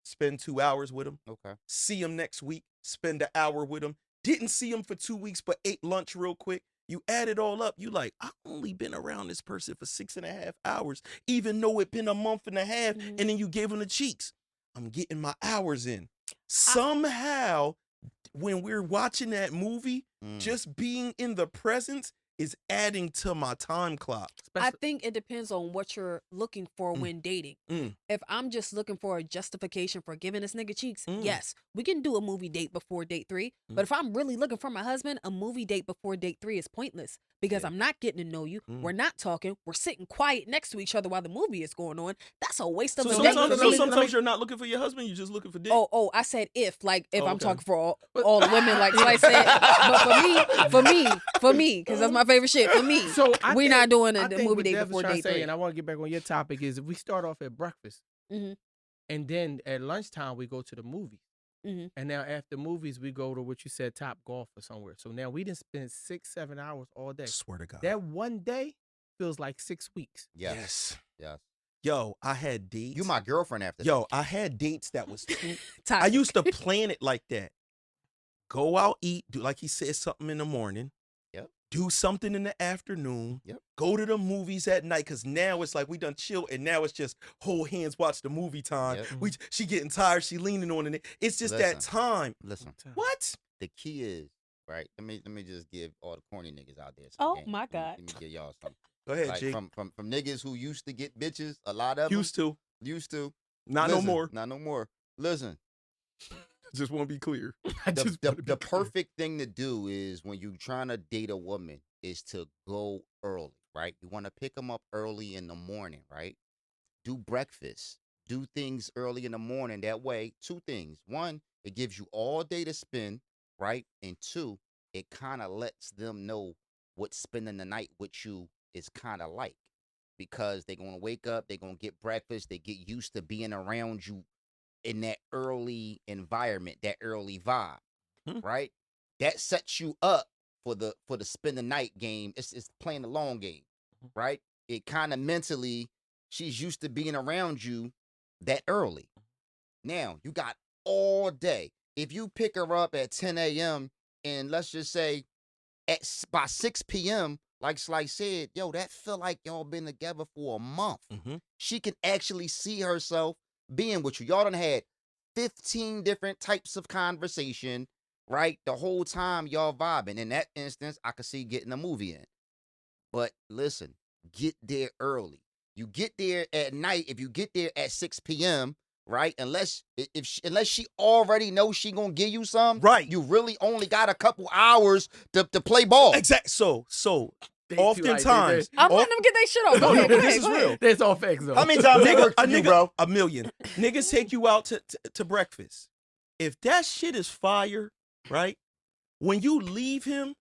spend 2 hours with them, Okay. see him next week, spend an hour with him, didn't see him for 2 weeks, but ate lunch real quick. You add it all up, you like, I only been around this person for 6.5 hours, even though it been a month and a half, and then you gave him the cheeks. I'm getting my hours in. Somehow, when we're watching that movie, just being in the presence is adding to my time clock. I think it depends on what you're looking for when dating. If I'm just looking for a justification for giving this nigga cheeks, yes, we can do a movie date before date 3. But if I'm really looking for my husband, a movie date before date 3 is pointless because I'm not getting to know you. We're not talking. We're sitting quiet next to each other while the movie is going on. That's a waste of So a date. sometimes you're not looking for your husband, you're just looking for dick. Oh, I said if I'm okay. talking for all the women, like I said. But for me, because that's my favorite shit. For me, So we're not doing I the think movie what date Dev was before trying to date say, 3. and I want to get back on your topic, is if we start off at breakfast, Mhm. and then at lunchtime we go to the movies, Mhm. and now after movies we go to what you said, Top Golf or somewhere. So now we didn't spend 6-7 hours all day. Swear to God. That one day feels like 6 weeks. Yes. Yes. Yo, I had dates. You my girlfriend after that. Yo, I had dates that was too. I Toxic. used to plan it like that. Go out, eat, do like he said something in the morning. Yep. do something in the afternoon, Yep. go to the movies at night, because now it's like we done chill, and now it's just hold hands, watch the movie time. Yep. She getting tired, she leaning on it. It's just that time. Listen, What? the key is, right? Let me just give all the corny niggas out there some Oh game. my God. Let me give y'all some. Go ahead, Like G. from niggas who used to get bitches, a lot of Used to. them used to. Not Listen, no more. Not no more. Listen, Just want to be clear. the perfect thing to do is when you trying to date a woman is to go early, right? You want to pick them up early in the morning, right? Do breakfast. Do things early in the morning. That way, two things. One, it gives you all day to spend, right? And two, it kind of lets them know what spending the night with you is kind of like. Because they're going to wake up, they're going to get breakfast, they get used to being around you in that early environment, that early vibe, right? That sets you up for the spend the night game. It's playing the long game, right? It kind of mentally, she's used to being around you that early. Now, you got all day. If you pick her up at 10 a.m. and let's just say by 6 p.m., like Slice said, yo, that feel like y'all been together for a month. She can actually see herself being with you. Y'all done had 15 different types of conversation, right? The whole time y'all vibing. In that instance, I could see getting a movie in. But listen, get there early. You get there at night. If you get there at 6 p.m., right? Unless she already knows she gonna give you some, right? You really only got a couple hours to play ball. Exactly. So oftentimes, I'm letting them get their shit off. Go ahead, go this ahead, is go ahead. real. That's all facts though. How many times they work for you, bro? A million. Niggas take you out to breakfast. If that shit is fire, right? When you leave him,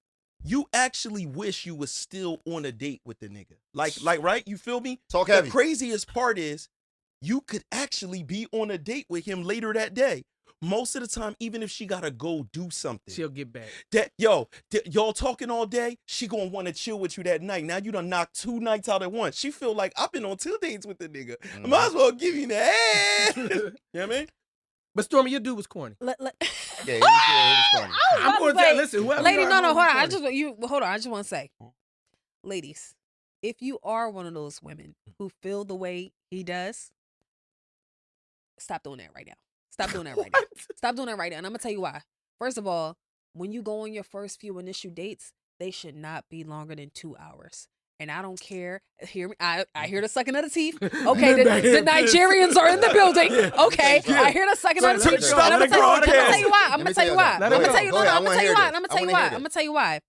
you actually wish you was still on a date with the nigga. Like, right? You feel me? Talk heavy. The craziest part is you could actually be on a date with him later that day. Most of the time, even if she gotta go do something, she'll get back. Y'all talking all day, she gonna want to chill with you that night. Now you done knocked 2 nights out at once. She feel like I've been on 2 dates with the nigga. I might as well give you the ass. You know what I mean? But Stormy, your dude was corny. Yeah, he was corny. I'm going to tell. Listen, whoever. Lady, no, hold on. I corny. just want to say, ladies, if you are one of those women who feel the way he does, stop doing that right now. Stop doing that right now. Stop doing that right now. And I'm gonna tell you why. First of all, when you go on your first few initial dates, they should not be longer than 2 hours. And I don't care. Hear me? I hear the sucking of the teeth. Okay, the Nigerians are in the building. Okay, I hear the sucking of the teeth. Stop the I'm gonna tell you why. I'm gonna tell you why. Let I'm me gonna tell go. you. Go No, ahead. I'm gonna tell you why. I I'm gonna tell you wanna why. hear I'm gonna tell you why.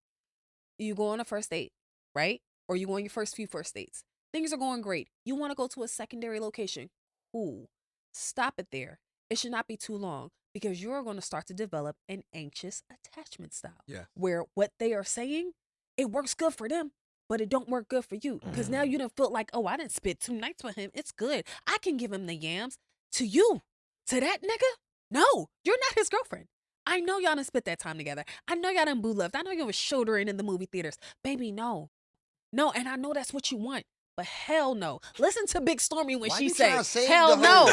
You go on a first date, right? Or you go on your first few first dates. Things are going great. You want to go to a secondary location. Cool. Stop it there. It should not be too long because you're going to start to develop an anxious attachment style. Yeah. Where what they are saying, it works good for them, but it don't work good for you. Because now you done feel like, oh, I didn't spend 2 nights with him. It's good. I can give him the yams. To you, to that nigga, no, you're not his girlfriend. I know y'all done spent that time together. I know y'all done boo loved. I know you was shouldering in the movie theaters. Baby, no. No, and I know that's what you want. But hell no. Listen to Big Stormy when she says, hell no.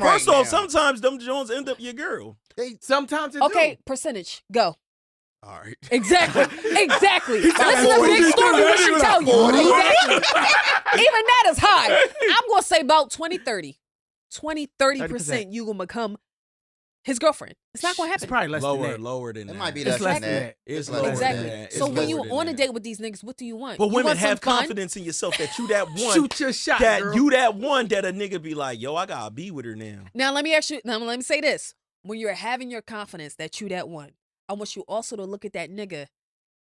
First off, sometimes them Jones end up your girl. Sometimes it Okay, do. percentage. Go. All right. Exactly. Exactly. Listen to Big Stormy when she tell you. Exactly. Even that is high. I'm going to say about 20-30. 20-30% you going to become his girlfriend. It's not going to happen. It's probably less than that. Lower than that. It might be It's less less than than that. It's lower lower than Exactly. that. So It's when you lower on than a that. date with these niggas, what do you want? But You women want some have fun? confidence in yourself that you that one. Shoot your shot, that girl. you that one that a nigga be like, yo, I gotta be with her now. Now let me ask you. Now let me say this: when you're having your confidence that you that one, I want you also to look at that nigga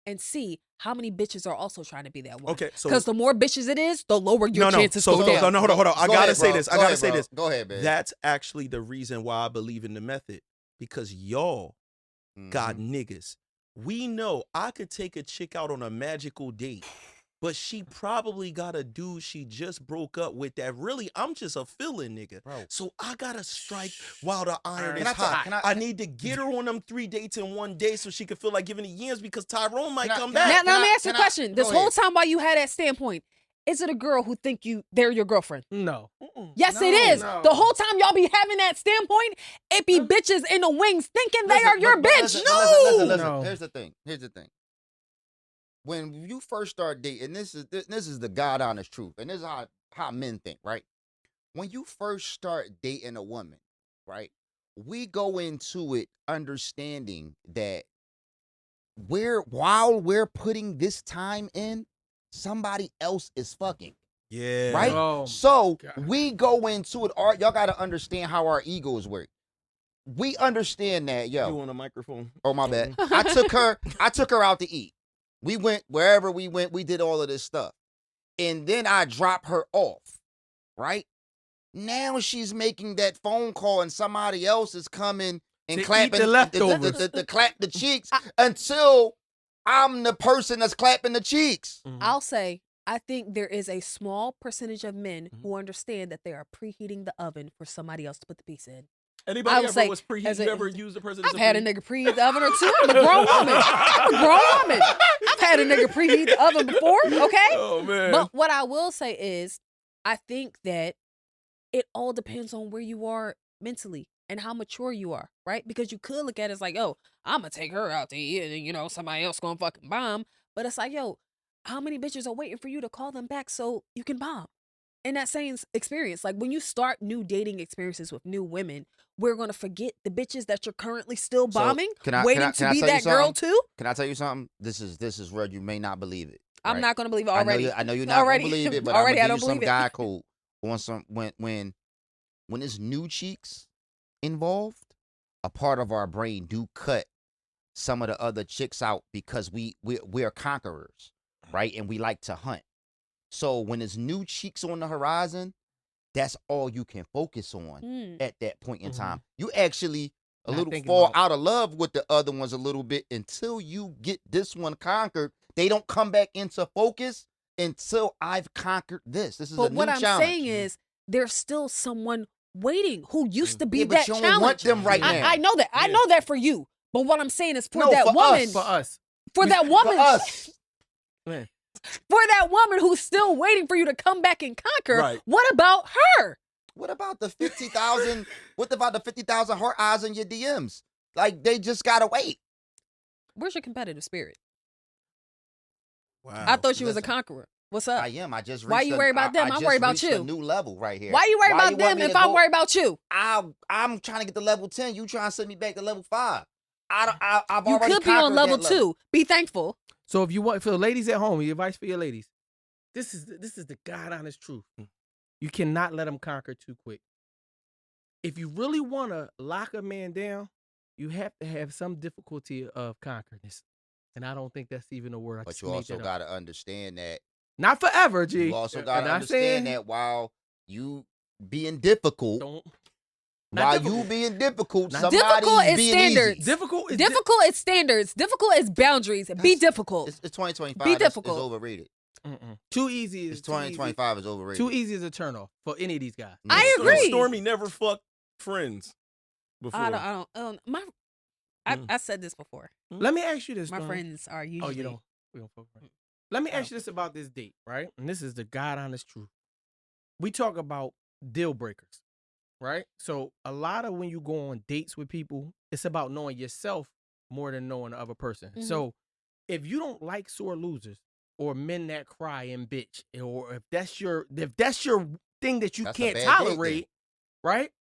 and see how many bitches are also trying to be that one. Okay, so because the more bitches it is, the lower your chances so go down. no, hold on. I gotta say this. I gotta say bro. this. Go ahead, man. That's actually the reason why I believe in the method, because y'all got niggas. We know I could take a chick out on a magical date, but she probably got a dude she just broke up with that really I'm just a feeling nigga. Bro. So I gotta strike while the iron Can is I talk- hot. can I- I need to get her on them 3 dates in one day so she can feel like giving it yams because Tyrone might Can I- come can I- back. Now let me ask you a can I- question. go This whole ahead. time while you had that standpoint, is it a girl who think they're your girlfriend? No. Yes, No, it is. no. The whole time y'all be having that standpoint, it be bitches in the wings thinking they are your bitch. Listen, No. listen. No. Here's the thing. when you first start dating, this is the God honest truth, and this is how men think, right? When you first start dating a woman, right? We go into it understanding that while we're putting this time in, somebody else is fucking. Yeah. Right? Oh, So God. we go into it. Y'all got to understand how our egos work. We understand that, You yo. on a microphone? Oh, my bad. I took her out to eat. We went wherever we went. We did all of this stuff. And then I drop her off, right? Now she's making that phone call and somebody else is coming and To eat clapping the leftovers. the clap the cheeks until I'm the person that's clapping the cheeks. I'll say, I think there is a small percentage of men who understand that they are preheating the oven for somebody else to put the piece in. Anybody I would ever say, was preheat? as You a- ever used a person? I've had a nigga preheat the oven or two. I'm a grown woman. I've had a nigga preheat the oven before, okay? Oh man. But what I will say is, I think that it all depends on where you are mentally and how mature you are, right? Because you could look at it as like, oh, I'm gonna take her out to eat and, somebody else gonna fucking bomb. But it's like, yo, how many bitches are waiting for you to call them back so you can bomb? In that same experience, like when you start new dating experiences with new women, we're gonna forget the bitches that you're currently still So, bombing, can I waiting to tell be you that girl something? too. Can I tell you something? This is where you may not believe it. I'm right? not gonna believe it I already. know you're not already, gonna believe it, but already, I I'm don't gonna give you believe some it. guy code on some when it's new cheeks involved, a part of our brain do cut some of the other chicks out because we're conquerors, right? And we like to hunt. So when there's new cheeks on the horizon, that's all you can focus on Mm. at that point in time. You actually a Not little thinking fall about- out of love with the other ones a little bit until you get this one conquered. They don't come back into focus until I've conquered this. This is a But new what I'm challenge. saying is, there's still someone waiting who used to be Yeah, but that you don't challenge. want them right now. I know that. I Yeah. know that for you. But what I'm saying is, for No, that for woman, us. For us. for that For woman, us. Man. for that woman who's still waiting for you to come back and conquer. Right. What about her? What about the 50,000? What about the 50,000 heart eyes in your DMs? Like they just gotta wait. Where's your competitive spirit? Wow. I thought you was a listen. conqueror. What's up? I am. I just reached Why you worry about them? I I'm just worried about reached you. a new level right here. Why you worry about want them me if to I'm go- worried about you? I'm trying to get to level 10. You trying to send me back to level 5. I've You already could be on conquered level that 2. Be thankful. So if you want, for the ladies at home, your advice for your ladies, this is the God honest truth. You cannot let them conquer too quick. If you really want to lock a man down, you have to have some difficulty of conquering this. And I don't think that's even a word. I But just you made also that up. got to understand that. Not forever, G. You also And got to I understand saying that while you being difficult, don't. while Not you difficult. being difficult, Not somebody's difficult is being standards. easy. Difficult is Difficult is standards. Difficult is boundaries. Be That's- difficult. It's 2025. Be It's difficult. overrated. Too easy is It's 2025 is overrated. Too easy is a turnoff for any of these guys. No. I agree. Stormy never fucked friends before. I don't. I said this before. Let me ask you this. My Stormy. friends are usually. Oh, you don't. We don't fuck friends. Let me ask you this about this date, right? And this is the God honest truth. We talk about deal breakers, right? So a lot of when you go on dates with people, it's about knowing yourself more than knowing the other person. Mhm. So if you don't like sore losers or men that cry and bitch, or if that's your thing that you That's a can't bad date then. tolerate, right?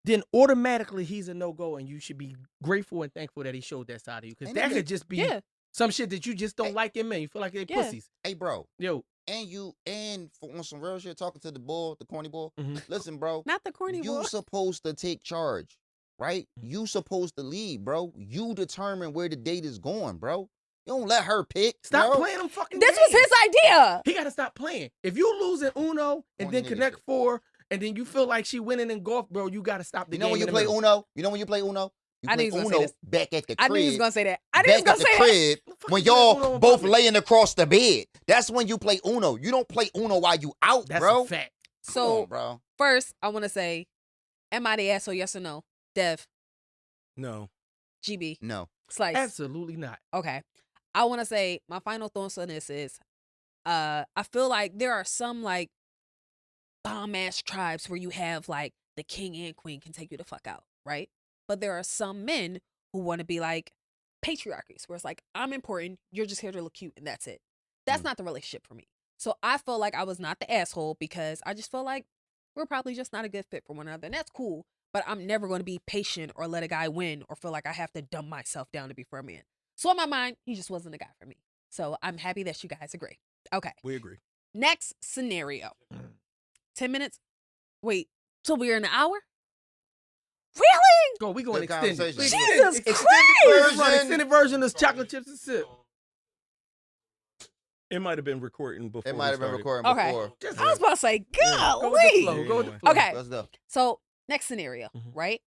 Then automatically he's a no-go, and you should be grateful and thankful that he showed that side of you. Because And that it could is- just be Yeah. some shit that you just don't like in men. You feel like they're Yeah. pussies. Hey, bro. Yo, And for on some real shit, talking to the bull, the corny bull. Mhm. Listen, bro. Not the corny You boy. supposed to take charge, right? Mm-hmm. You supposed to lead, bro. You determine where the date is going, bro. You don't let her pick. stop bro. playing them fucking This was games. his idea. He got to stop playing. If you lose in Uno and Corny then nigga connect shit. 4, and then you feel like she winning in golf, bro, you got to stop the You know game. when you in the play middle. Uno? You know when you play Uno? You I knew play he was gonna say Uno this. back at the I crib. knew he was gonna say that. I knew he was Back gonna at the say that. crib What the fuck when you playing Uno y'all in both public? laying across the bed. That's when you play Uno. You don't play Uno while you out, That's bro. a fact. Come So on, bro. first, I want to say, am I the asshole? Yes or no? Dev, No. GB, No. Slice. Absolutely not. Okay. I want to say my final thoughts on this is, I feel like there are some like bomb ass tribes where you have like the king and queen can take you the fuck out, right? But there are some men who want to be like, patriarchies where it's like, I'm important, you're just here to look cute, and that's it. That's not the relationship for me. So I felt like I was not the asshole because I just felt like we're probably just not a good fit for one another. And that's cool, but I'm never going to be patient or let a guy win or feel like I have to dumb myself down to be for a man. So in my mind, he just wasn't a guy for me. So I'm happy that you guys agree. Okay. We agree. Next scenario. 10 minutes? Wait, so we're in an hour? Really? Go, we going Good extended. conversation. Jesus Extended Christ! version. Extended version is chocolate chips and sip. It might have been recording before. It might have been started. recording Okay. before. I was about to say, Go with the golly. flow. Go with the flow. Okay. Let's go. So next scenario, Mhm. right?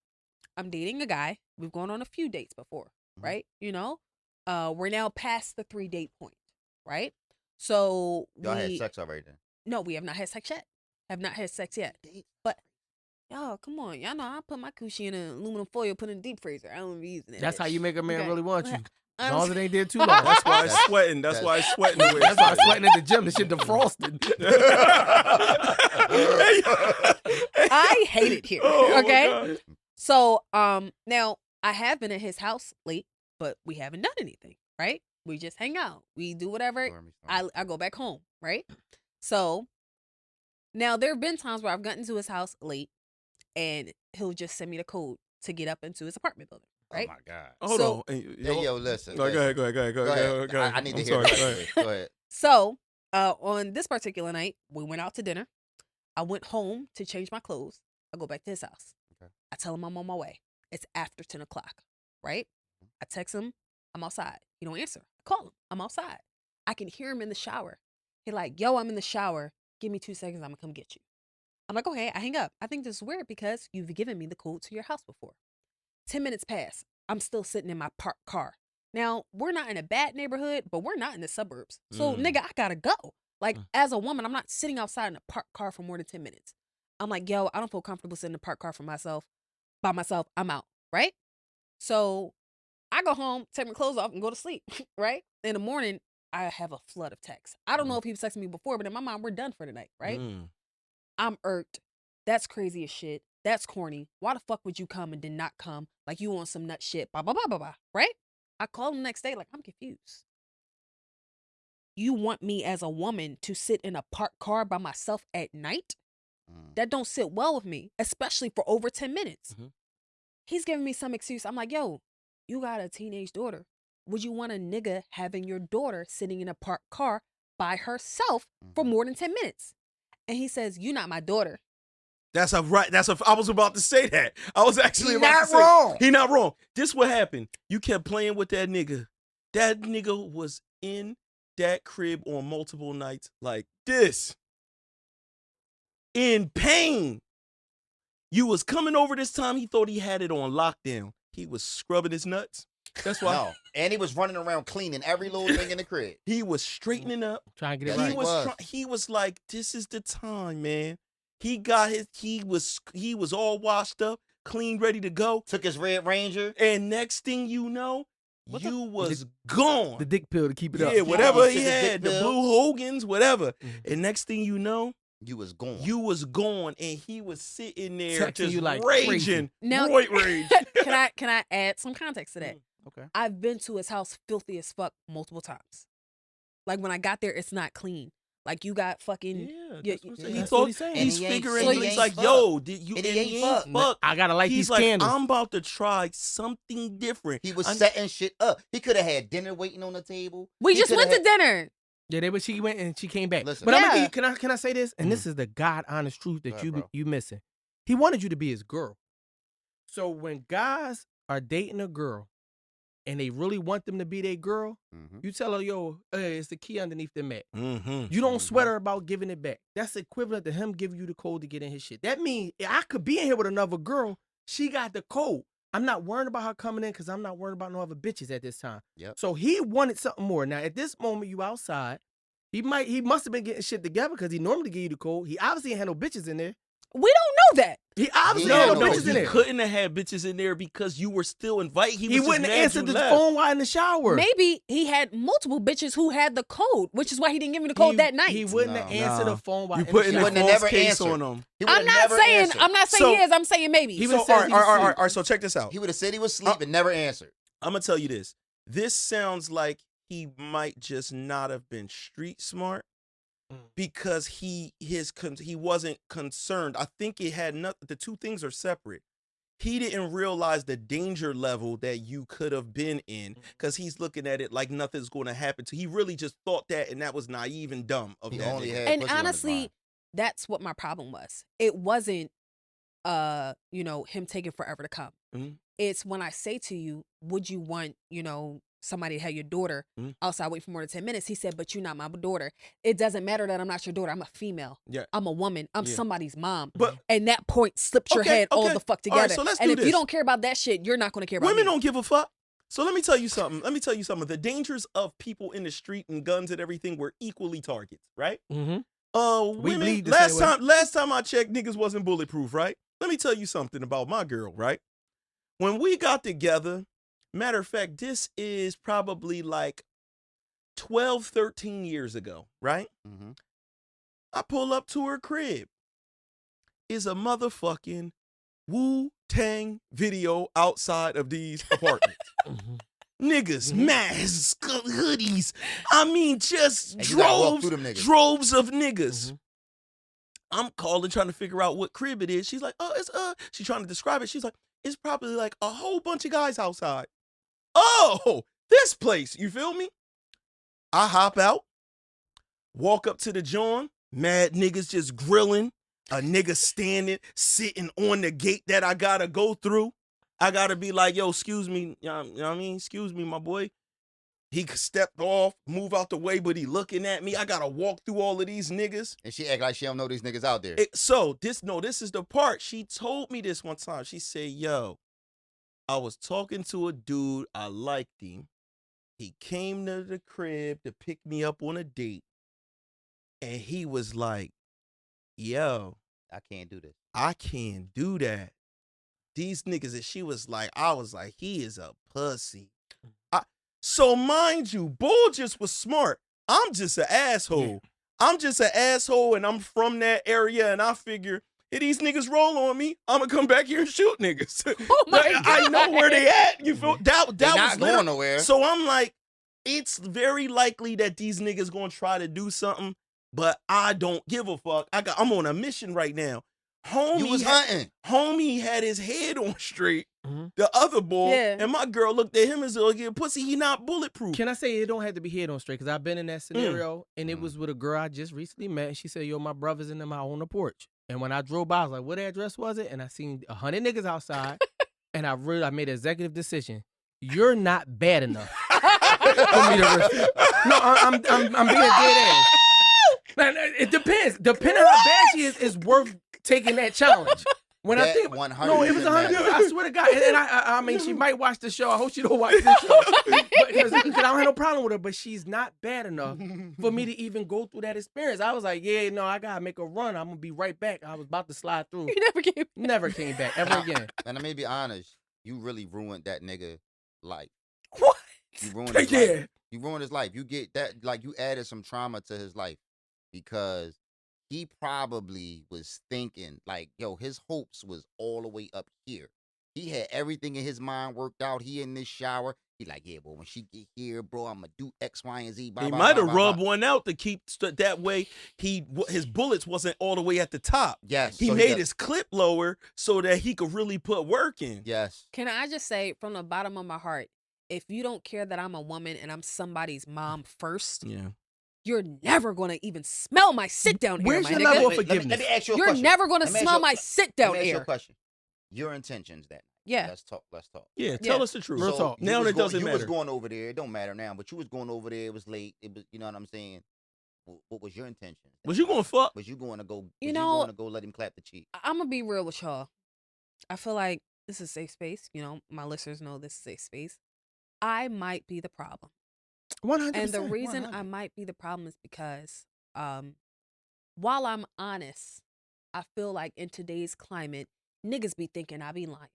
I'm dating a guy. We've gone on a few dates before, right? You know, we're now past the 3-date point, right? So Y'all had sex already then. No, we have not had sex yet. Have not had sex yet. But y'all, come on, y'all know I put my coochie in an aluminum foil, put it in the deep freezer. I don't be using it. That's how you make a man Okay. really want you. As long as it I'm- ain't there too long. That's why it's That's- sweating. That's why it's sweating the way That's why I'm it's sweating at the gym. The shit defrosted. I hate it here. Oh, my Okay. God. So now I have been at his house late, but we haven't done anything, right? We just hang out. We do whatever. I go back home, right? So now there have been times where I've gotten to his house late and he'll just send me the code to get up into his apartment building, right? Oh my God. Hold So- on. Hey, Hey, yo, listen. No, go ahead. Go ahead. I need to I'm hear sorry, the rest go of ahead. it. Go ahead. So on this particular night, we went out to dinner. I went home to change my clothes. I go back to his house. Okay. I tell him I'm on my way. It's after 10 o'clock, right? I text him, I'm outside. He don't answer. I call him, I'm outside. I can hear him in the shower. He like, yo, I'm in the shower. Give me 2 seconds, I'm gonna come get you. I'm like, okay, I hang up. I think this is weird because you've given me the code to your house before. 10 minutes pass. I'm still sitting in my parked car. Now, we're not in a bad neighborhood, but we're not in the suburbs. So, nigga, I gotta go. Like, as a woman, I'm not sitting outside in a parked car for more than 10 minutes. I'm like, yo, I don't feel comfortable sitting in a parked car by myself. I'm out, right? So I go home, take my clothes off, and go to sleep, right? In the morning, I have a flood of texts. I don't know if he was texting me before, but in my mind, we're done for the night, right? I'm irked. That's crazy as shit. That's corny. Why the fuck would you come and did not come? Like you on some nut shit, blah, blah, blah, blah, blah, right? I called him the next day, like, I'm confused. You want me as a woman to sit in a parked car by myself at night? That don't sit well with me, especially for over 10 minutes. He's giving me some excuse. I'm like, yo, you got a teenage daughter. Would you want a nigga having your daughter sitting in a parked car by herself for more than 10 minutes? And he says, you not my daughter. That's a right. I was about to say that. I was actually He about not to say wrong. He not wrong. This what happened. You kept playing with that nigga. That nigga was in that crib on multiple nights like this. In pain. You was coming over this time. He thought he had it on lockdown. He was scrubbing his nuts. That's why No. And he was running around cleaning every little thing in the crib. he was straightening up. Trying to get it Yes, right. He was he was like, this is the time, man. He got he was all washed up, clean, ready to go. Took his Red Ranger. And next thing you know, you was gone. The dick pill to keep it up. Yeah, whatever He he took his had, dick the pill. Blue Hogans, whatever. And next thing you know, You was gone. you was gone, and he was sitting there Texting just you like raging, Now- roid rage. Can I add some context to that? Okay. I've been to his house filthy as fuck multiple times. Like when I got there, it's not clean. Like you got fucking Yeah, that's what I'm saying. He that's thought what he's saying. he's And he ain't figuring. fuck. He's He like, ain't yo, did you? And he ain't fuck. fuck. I gotta light He's these like, candles. I'm about to try something different. He was I'm- setting shit up. He could have had dinner waiting on the table. we He just coulda went to had- dinner. Yeah, she went and she came back. Listen. But I'm Yeah. gonna give you, can I say this? And this is the God honest truth Go that ahead, bro. you missing. He wanted you to be his girl. So when guys are dating a girl and they really want them to be their girl, Mhm. you tell her, yo, hey, it's the key underneath the mat. Mhm. You don't sweat her about giving it back. That's equivalent to him giving you the code to get in his shit. That means I could be in here with another girl. She got the code. I'm not worrying about her coming in because I'm not worrying about no other bitches at this time. Yep. So he wanted something more. Now at this moment, you outside. He must have been getting shit together because he normally give you the code. He obviously ain't had no bitches in there. We don't know that. He obviously No, had no no, bitches in you there. couldn't have had bitches in there because you were still invited. He He was wouldn't just have mad answered you the left. phone while in the shower. Maybe he had multiple bitches who had the code, which is why he didn't give me the code that night. He wouldn't have No. answered Nah. the phone while You in putting the a shower. wouldn't have false never case answered. on him. He would've I'm not never saying answered. I'm not saying So- he is. I'm saying maybe. He So, would've said he was asleep. all right. So check this out. He would have said he was asleep and never answered. I'm gonna tell you this. This sounds like he might just not have been street smart because he wasn't concerned. I think it had nothing. The two things are separate. He didn't realize the danger level that you could have been in because he's looking at it like nothing's going to happen to. He really just thought that, and that was naive and dumb of He that only nigga. had And pussy on his honestly, mind. that's what my problem was. It wasn't him taking forever to come. Mhm. It's when I say to you, would you want, somebody to have your daughter outside wait for more than 10 minutes? He said, but you're not my daughter. It doesn't matter that I'm not your daughter. I'm a female. Yeah. I'm a woman. I'm Yeah. somebody's mom. But and that point slips your Okay, head all okay. the fuck All right, together. so let's and do if this. you don't care about that shit, you're not going to care about women me. don't give a fuck. So let me tell you something. The dangers of people in the street and guns and everything were equally targets, right? Mm-hmm. We Women, bleed the last same way. time I checked, niggas wasn't bulletproof, right? Let me tell you something about my girl, right? When we got together, matter of fact, this is probably like 12, 13 years ago, right? Mm-hmm. I pull up to her crib. Is a motherfucking Wu-Tang video outside of these apartments. Niggas, masks, hoodies. I mean, just And you gotta walk through them niggas. droves of niggas. I'm calling, trying to figure out what crib it is. She's like, oh, it's she's trying to describe it. She's like, it's probably like a whole bunch of guys outside. Oh, this place, you feel me? I hop out, walk up to the joint, mad niggas just grilling, a nigga standing, sitting on the gate that I gotta go through. I gotta be like, yo, excuse me, you know what I mean? Excuse me, my boy. He stepped off, move out the way, but he looking at me. I gotta walk through all of these niggas. And she act like she don't know these niggas out there. This is the part. She told me this one time. She said, yo, I was talking to a dude. I liked him. He came to the crib to pick me up on a date. And he was like, yo, I can't do this. I can't do that. These niggas, and she was like, I was like, he is a pussy. So mind you, Bull just was smart. I'm just an asshole. Yeah. I'm just an asshole, and I'm from that area, and I figure if these niggas roll on me, I'm gonna come back here and shoot niggas. Oh my Like, I know where they at. You feel that They was not literally- going nowhere. So I'm like, it's very likely that these niggas gonna try to do something, but I don't give a fuck. I'm on a mission right now. You was hunting. Homie had his head on straight. Mhm. The other boy, Yeah. and my girl looked at him as though he a pussy. He not bulletproof. Can I say it don't have to be head on straight? Because I've been in that scenario, and it was with a girl I just recently met. And she said, yo, my brother's in them out on the porch. And when I drove by, I was like, what address was it? And I seen 100 niggas outside, and I made an executive decision. You're not bad enough for me to risk. No, I'm being dead ass. Man, it depends. Depending on how bad she is worth taking that challenge. When I That think 100 no, it was 100. matters. I swear to God, and I mean, she might watch the show. I hope she don't watch this show because I don't have no problem with her. But she's not bad enough for me to even go through that experience. I was like, yeah, no, I gotta make a run. I'm gonna be right back. I was about to slide through. You never came back. Never came back ever again. And I may be honest, you really ruined that nigga life. What? You ruined his Yeah. life. You ruined his life. You get that, like, you added some trauma to his life because he probably was thinking, like, yo, his hopes was all the way up here. He had everything in his mind worked out. He in this shower. He like, yeah, but when she get here, bro, I'm gonna do X, Y, and Z. Blah, He blah, might blah, have blah, rubbed blah. one out to keep that way. His bullets wasn't all the way at the top. Yes. He so made got- his clip lower so that he could really put work in. Yes. Can I just say from the bottom of my heart, if you don't care that I'm a woman and I'm somebody's mom first, Yeah. you're never going to even smell my sit down here, Where's my your nigga. level of Let me forgiveness? ask you a You're question. never going to Let me ask smell you- my sit Let down me ask you a here. question. Your intentions that night. Yeah. Let's talk. Yeah, Yeah. tell us the truth. Real talk. you Now was it doesn't you matter. was going over there. It don't matter now, but you was going over there. It was late. It was, you know what I'm saying? What was your intention? Was you gonna fuck? Was you going to go? Was You you know- going to go let him clap the cheek? I'm going to be real with y'all. I feel like this is a safe space. You know, my listeners know this is a safe space. I might be the problem. 100%. And the reason 100. I might be the problem is because while I'm honest, I feel like in today's climate, niggas be thinking I be lying.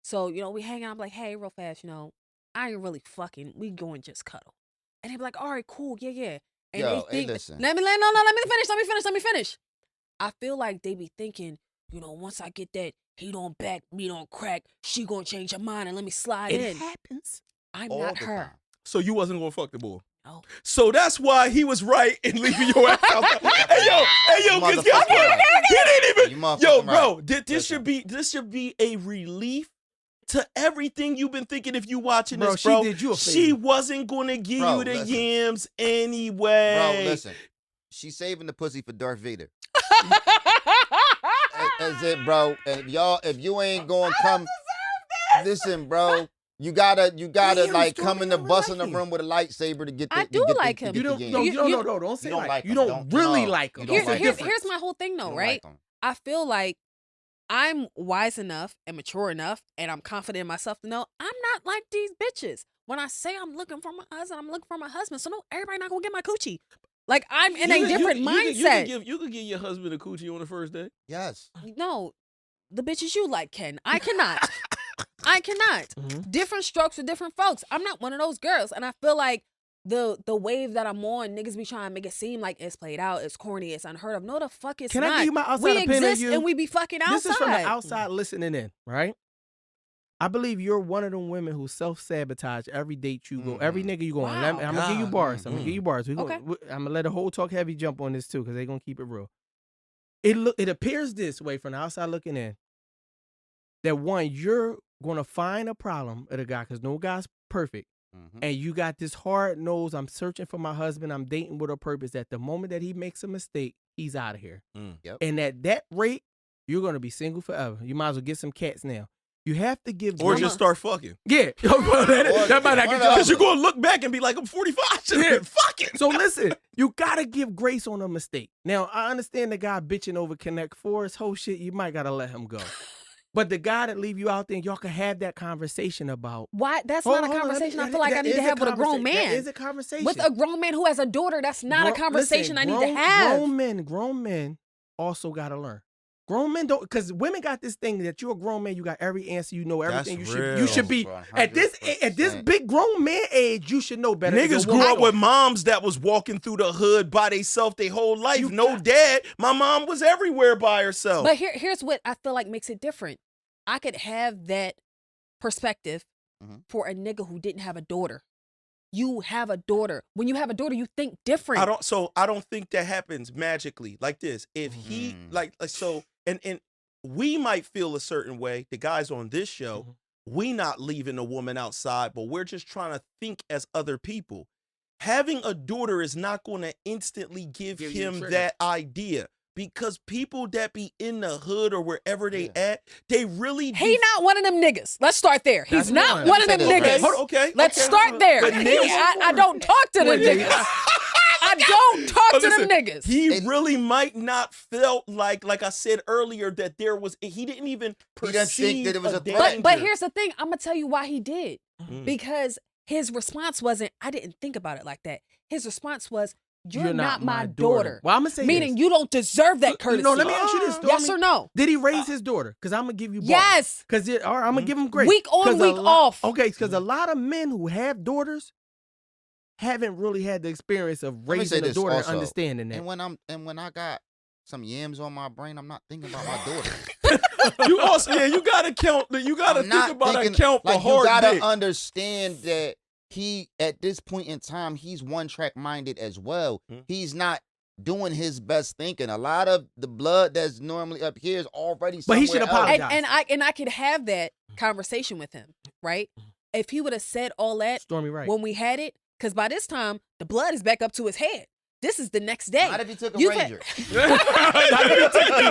So, we hang out, I'm like, hey, real fast, I ain't really fucking. We going just cuddle. And they be like, all right, cool, yeah. And Yo, they hey, think, listen. let me finish. I feel like they be thinking, once I get that heat on back, meat on crack, she gonna change her mind and let me slide in. It happens. I'm all not the her. time. So you wasn't gonna fuck the boy. No. So that's why he was right in leaving your ass out. Hey yo, You cause guess motherfucking what? right. He didn't You even. motherfucking Yo, bro, right. this Listen. should be a relief to everything you've been thinking if you watching Bro, this, she bro. did you a She favor. wasn't gonna give Bro, you the listen. yams anyway. Bro, listen. She's saving the pussy for Darth Vader. That's it, bro. And if you ain't gonna come, listen, bro. You gotta Damn, like Stormy, come in the I bus like in the him. room with a lightsaber to get the. I do like him. You don't, game. no, You- you you- don't, don't say you don't like. like You him. don't Don't- really no, like you him. don't Here- like here's, him. here's my whole thing You though, don't right? like him. I feel like I'm wise enough and mature enough and I'm confident in myself to know I'm not like these bitches. When I say I'm looking for my husband, I'm looking for my husband. So no, everybody not gonna get my coochie. Like I'm in a different mindset. You could give your husband a coochie on the first day. Yes. No, the bitches you like can. I cannot. I cannot. Mhm. Different strokes for different folks. I'm not one of those girls. And I feel like the wave that I'm on, niggas be trying to make it seem like it's played out, it's corny, it's unheard of. No, the fuck it's Can not. I give you my outside we opinion of exist you? and we be fucking outside. This is from the outside listening in, right? I believe you're one of them women who self-sabotage every date you go, every nigga you go on. Wow. I'm gonna give you God. bars. I'm gonna give you bars. Okay. I'm gonna let the whole talk heavy jump on this too, because they're gonna keep it real. It appears this way from the outside looking in, that one, you're gonna find a problem at a guy, because no guy's perfect. And you got this hard nose, I'm searching for my husband, I'm dating with a purpose. At the moment that he makes a mistake, he's out of here. Yep. And at that rate, you're gonna be single forever. You might as well get some cats now. You have to give Or grace. just start fucking. Yeah. that might not get One or the you. Because you're other. gonna look back and be like, I'm 45. Should have been fucking. So listen, you gotta give grace on a mistake. Now, I understand the guy bitching over Connect Four, his whole shit, you might gotta let him go. But the guy that leave you out there, y'all can have that conversation about. Why? That's Hold not on, a hold on, conversation that- I feel like I that need to is a have with a grown conversa- That man. is a conversation. With a grown man who has a daughter, that's not a conversation I need to Listen, have. Grown men also gotta learn. Grown men don't, because women got this thing that you're a grown man, you got every answer, you know everything. That's You real. should be at this 100%. big grown man age. You should know better. Niggas grew up with moms that was walking through the hood by themselves their whole life. You No got- dad. My mom was everywhere by herself. But here's what I feel like makes it different. I could have that perspective for a nigga who didn't have a daughter. You have a daughter. When you have a daughter, you think different. I don't think that happens magically like this. If he and we might feel a certain way, the guys on this show, we not leaving a woman outside, but we're just trying to think as other people. Having a daughter is not going to instantly give Give you a him trigger. that idea, because people that be in the hood or wherever they at, they really be He not one of them niggas. Let's start there. He's That's not one. one of them Okay. niggas. Okay. Let's okay. start there. But niggas- I don't talk to them Wait, niggas. I don't talk But to them listen, niggas. He really might not felt like I said earlier, that there was, he didn't even He didn't perceive think that it was a threat. danger. But here's the thing. I'm gonna tell you why he did. Mm. Because his response wasn't, I didn't think about it like that. His response was, you're not my daughter. Well, I'm gonna say Meaning this. you don't deserve that courtesy. No, let me ask you this, Stormy. Yes or no? Did he raise his daughter? Because I'm gonna give you bars. Yes. Because all right, I'm gonna give him grace. Week on, 'Cause a week lot- off. Okay, because a lot of men who have daughters haven't really had the experience of Let me say raising a this daughter and also. understanding that. And when I got some yams on my brain, I'm not thinking about my daughter. You also, you gotta count. You gotta I'm not think about thinking- account for like, hard you gotta dick. understand that he, at this point in time, he's one track minded as well. He's not doing his best thinking. A lot of the blood that's normally up here is already But he somewhere should else. apologize. And I could have that conversation with him, right? If he would have said all that Stormy, right? when we had it, because by this time the blood is back up to his head. This is the next day. Not if he took a You've had- Ranger.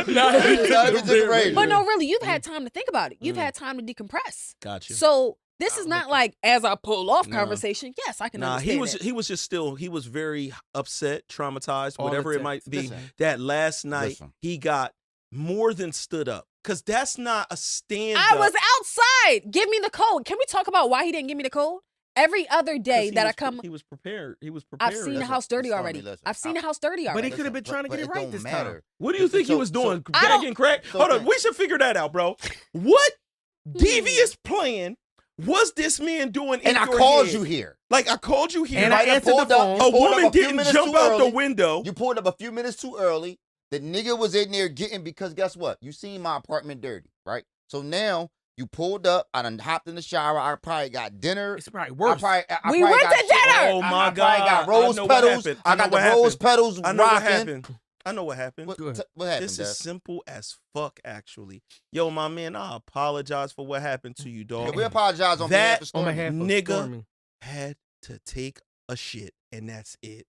Not if he took a Ranger. But no, really, you've had time to think about it. You've had time to decompress. Gotcha. So this is not like as I pull off No. conversation. Yes, I can Nah, understand that. he was just still, he was very upset, traumatized, All the whatever it time. might be. Listen. That last night Listen. he got more than stood up, because that's not a stand up. I was outside. Give me the code. Can we talk about why he didn't give me the code? Every other day that I come, he was prepared. He was prepared. I've seen the Listen, house dirty Stormy, already. listen. I've seen the house dirty But already. he could have been trying to get it right this time. What do you think he So- was doing? I don't- Bagging crack? so Hold on, think- we should figure that out, bro. What devious plan was this man doing? And in I your called head? you here. Like, I called you here. And I might have answered the pulled up- phone. A pulled up woman a few didn't minutes jump too out the early. window. You pulled up a few minutes too early. The nigga was in there getting, because guess what? You seen my apartment dirty, right? So now You pulled up. I done hopped in the shower. I probably got dinner. It's probably worse. We probably went got to shit. dinner! Oh, my I probably God. got rose I know what petals. happened. I I know got the what rose happened. petals I know what rocking. happened. I know what happened. What, Go ahead. what happened, This Dev? is simple as fuck, actually. Yo, my man, I apologize for what happened to you, Yeah, dog. we apologize on That- behalf of On Stormy. behalf of Nigga. Stormy. Had to take a shit, and that's it.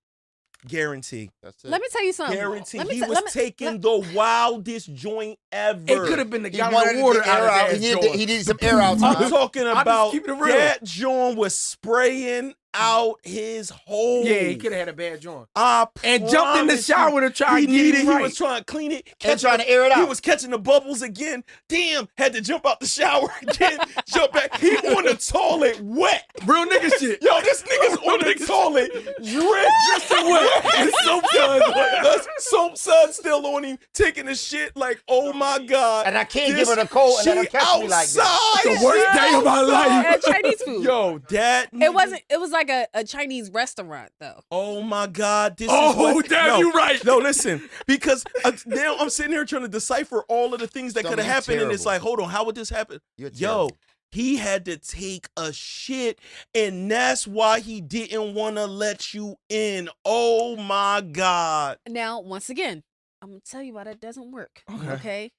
Guarantee. That's it. Let me tell you something. Guarantee. Let me He tell- was let me- taking let- the wildest joint ever. It could have been the He gallon wanted of water to get air out out. of He his needed, he needed some air out I'm time. talking just about keeping it real. that joint was spraying out his hole. Yeah, he could have had a bad joint. I And jumped in the promise shower you, to try he to get needed. it He right. was trying to clean it, And catching trying the- to air it He out. was catching the bubbles again. Damn, had to jump out the shower again. Jump back. He on the toilet wet. Real nigga shit. Yo, this nigga's on the toilet dripping wet. And soap suds. That's soap suds still on him, taking the shit like, oh my God. And I can't This- give her the cold and let her she catch me like this. outside. The worst She day of my outside. life. Chinese food. Yo, that It nigga- wasn't. It was like a Chinese restaurant though. Oh my God! This Oh, is what, damn, no, you right. No, listen, because now I'm sitting here trying to decipher all of the things that Some could have you happened, and it's terrible. like, hold on, how would this happen? You're Yo, terrible. he had to take a shit, and that's why he didn't want to let you in. Oh my God! Now, once again, I'm gonna tell you why that doesn't work. Okay.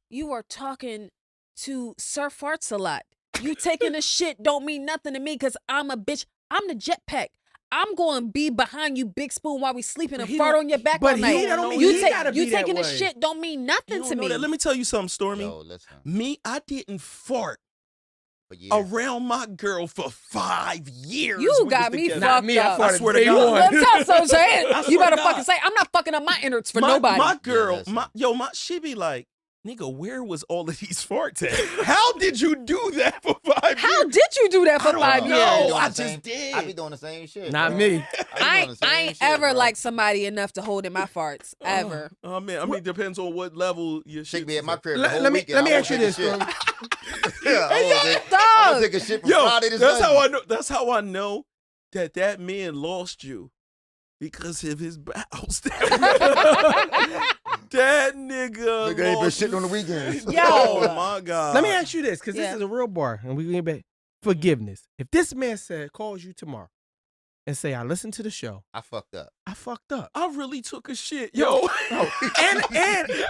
You are talking to Sir Farts a lot. You taking a shit don't mean nothing to me because I'm a bitch. I'm the jetpack. I'm going to be behind you, big spoon, while we sleeping and he fart don't- on your back but all night. he don't mean you he gotta be that taking a way. shit don't mean You nothing don't to know me. that. Let me tell you something, Stormy. Yo, listen. Me, I didn't fart But yeah. around my girl for 5 years. You We got was me together. fucked Not me, I up. farted I swear to day God. one. Let's tell so saying. I You swear better to fucking God. say I'm not fucking up my innards for my, nobody. My girl, listen. she be like, nigga, where was all of these farts at? How did you do that for 5 years? How did you do that I for don't 5 know. years? I be doing I the same- just did. I be doing the same shit. Not bro. me. I be I doing the same ain't shit, ever bro. liked somebody enough to hold in my farts ever. Oh man, I mean, depends on what level your Chick shit be at my crib the Let, whole let me weekend. let me I ask you won't this, take a Stormy. shit. Yeah, I'm Dog. gonna take a shit from Yo, Friday to that's Sunday. how I know. That's how I know that man lost you because of his bowels. That nigga Nigga ain't been lost shitting on the weekends. Yo. Oh my God. Let me ask you this, because Yeah. this is a real bar, and we get back. Forgiveness. If this man calls you tomorrow and say, I listened to the show, I fucked up. I fucked up. I really took a shit, yo. and